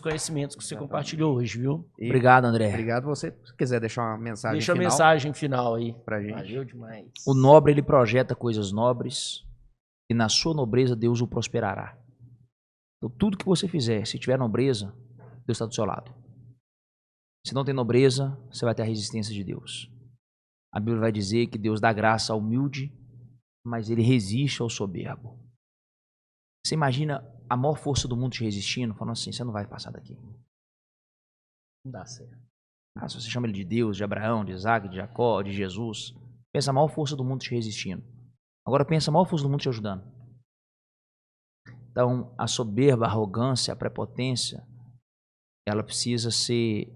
conhecimentos que você compartilhou hoje, viu? Obrigado, André. Obrigado você. Se quiser deixar uma mensagem Deixa final. a mensagem final aí. Pra gente. Valeu demais. O nobre, ele projeta coisas nobres e na sua nobreza Deus o prosperará. Então, tudo que você fizer, se tiver nobreza, Deus está do seu lado. Se não tem nobreza, você vai ter a resistência de Deus. A Bíblia vai dizer que Deus dá graça ao humilde, mas ele resiste ao soberbo. Você imagina a maior força do mundo te resistindo, falando assim, você não vai passar daqui. Não dá certo. Se você chama ele de Deus, de Abraão, de Isaac, de Jacó, de Jesus, pensa a maior força do mundo te resistindo. Agora pensa a maior força do mundo te ajudando. Então, a soberba, a arrogância, a prepotência, ela precisa ser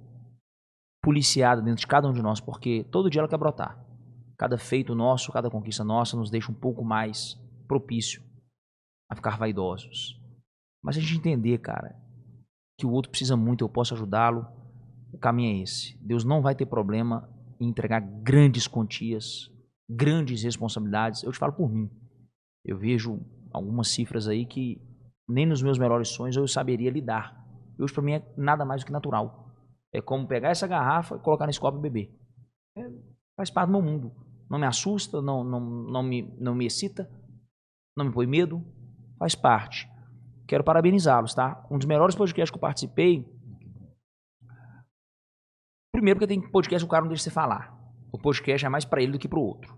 policiada dentro de cada um de nós, porque todo dia ela quer brotar. Cada feito nosso, cada conquista nossa nos deixa um pouco mais propício a ficar vaidosos. Mas se a gente entender, cara, que o outro precisa muito, eu posso ajudá-lo, o caminho é esse. Deus não vai ter problema em entregar grandes quantias, grandes responsabilidades. Eu te falo por mim. Eu vejo algumas cifras aí que nem nos meus melhores sonhos eu saberia lidar. Hoje, para mim, é nada mais do que natural. É como pegar essa garrafa e colocar nesse copo e beber. Faz parte do meu mundo. Não me assusta, não me excita, não me põe medo. Faz parte. Quero parabenizá-los, tá? Um dos melhores podcasts que eu participei. Primeiro, porque tem podcast que o cara não deixa você falar. O podcast é mais para ele do que para o outro.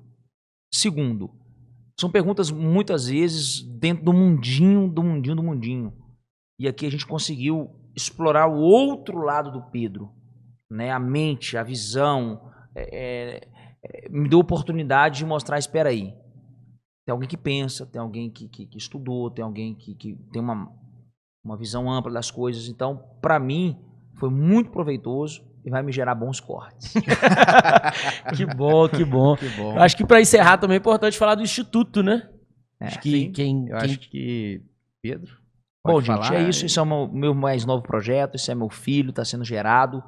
Segundo, são perguntas muitas vezes dentro do mundinho. E aqui a gente conseguiu explorar o outro lado do Pedro, né? A mente, a visão, me deu oportunidade de mostrar, espera aí. Tem alguém que pensa, tem alguém que estudou, tem alguém que tem uma visão ampla das coisas. Então, para mim, foi muito proveitoso e vai me gerar bons cortes. Que bom, que bom. Que bom. Acho que para encerrar também é importante falar do Instituto, né? Acho que acho que Pedro. Bom, gente, é isso. Isso é o meu mais novo projeto. Isso é meu filho, está sendo gerado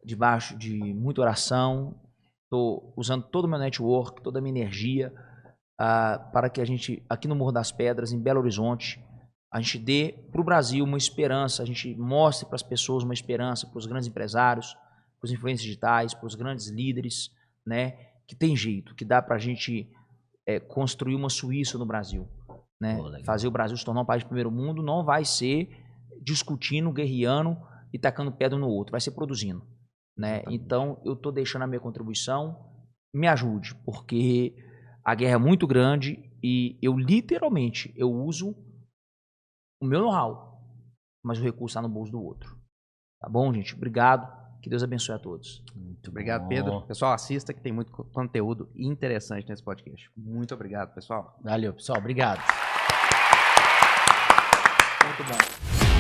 debaixo de muita oração. Estou usando todo o meu network, toda a minha energia para que a gente, aqui no Morro das Pedras, em Belo Horizonte, a gente dê para o Brasil uma esperança, a gente mostre para as pessoas uma esperança, para os grandes empresários, para os influencers digitais, para os grandes líderes, né, que tem jeito, que dá para a gente construir uma Suíça no Brasil. Né? Fazer o Brasil se tornar um país de primeiro mundo não vai ser discutindo, guerreando e tacando pedra um no outro, vai ser produzindo. Né? Então, eu estou deixando a minha contribuição, me ajude, porque a guerra é muito grande e eu literalmente, eu uso o meu know-how, mas o recurso está no bolso do outro. Tá bom, gente? Obrigado. Que Deus abençoe a todos. Muito obrigado, Pedro. Pessoal, assista que tem muito conteúdo interessante nesse podcast. Muito obrigado, pessoal. Valeu, pessoal. Obrigado. Muito bom.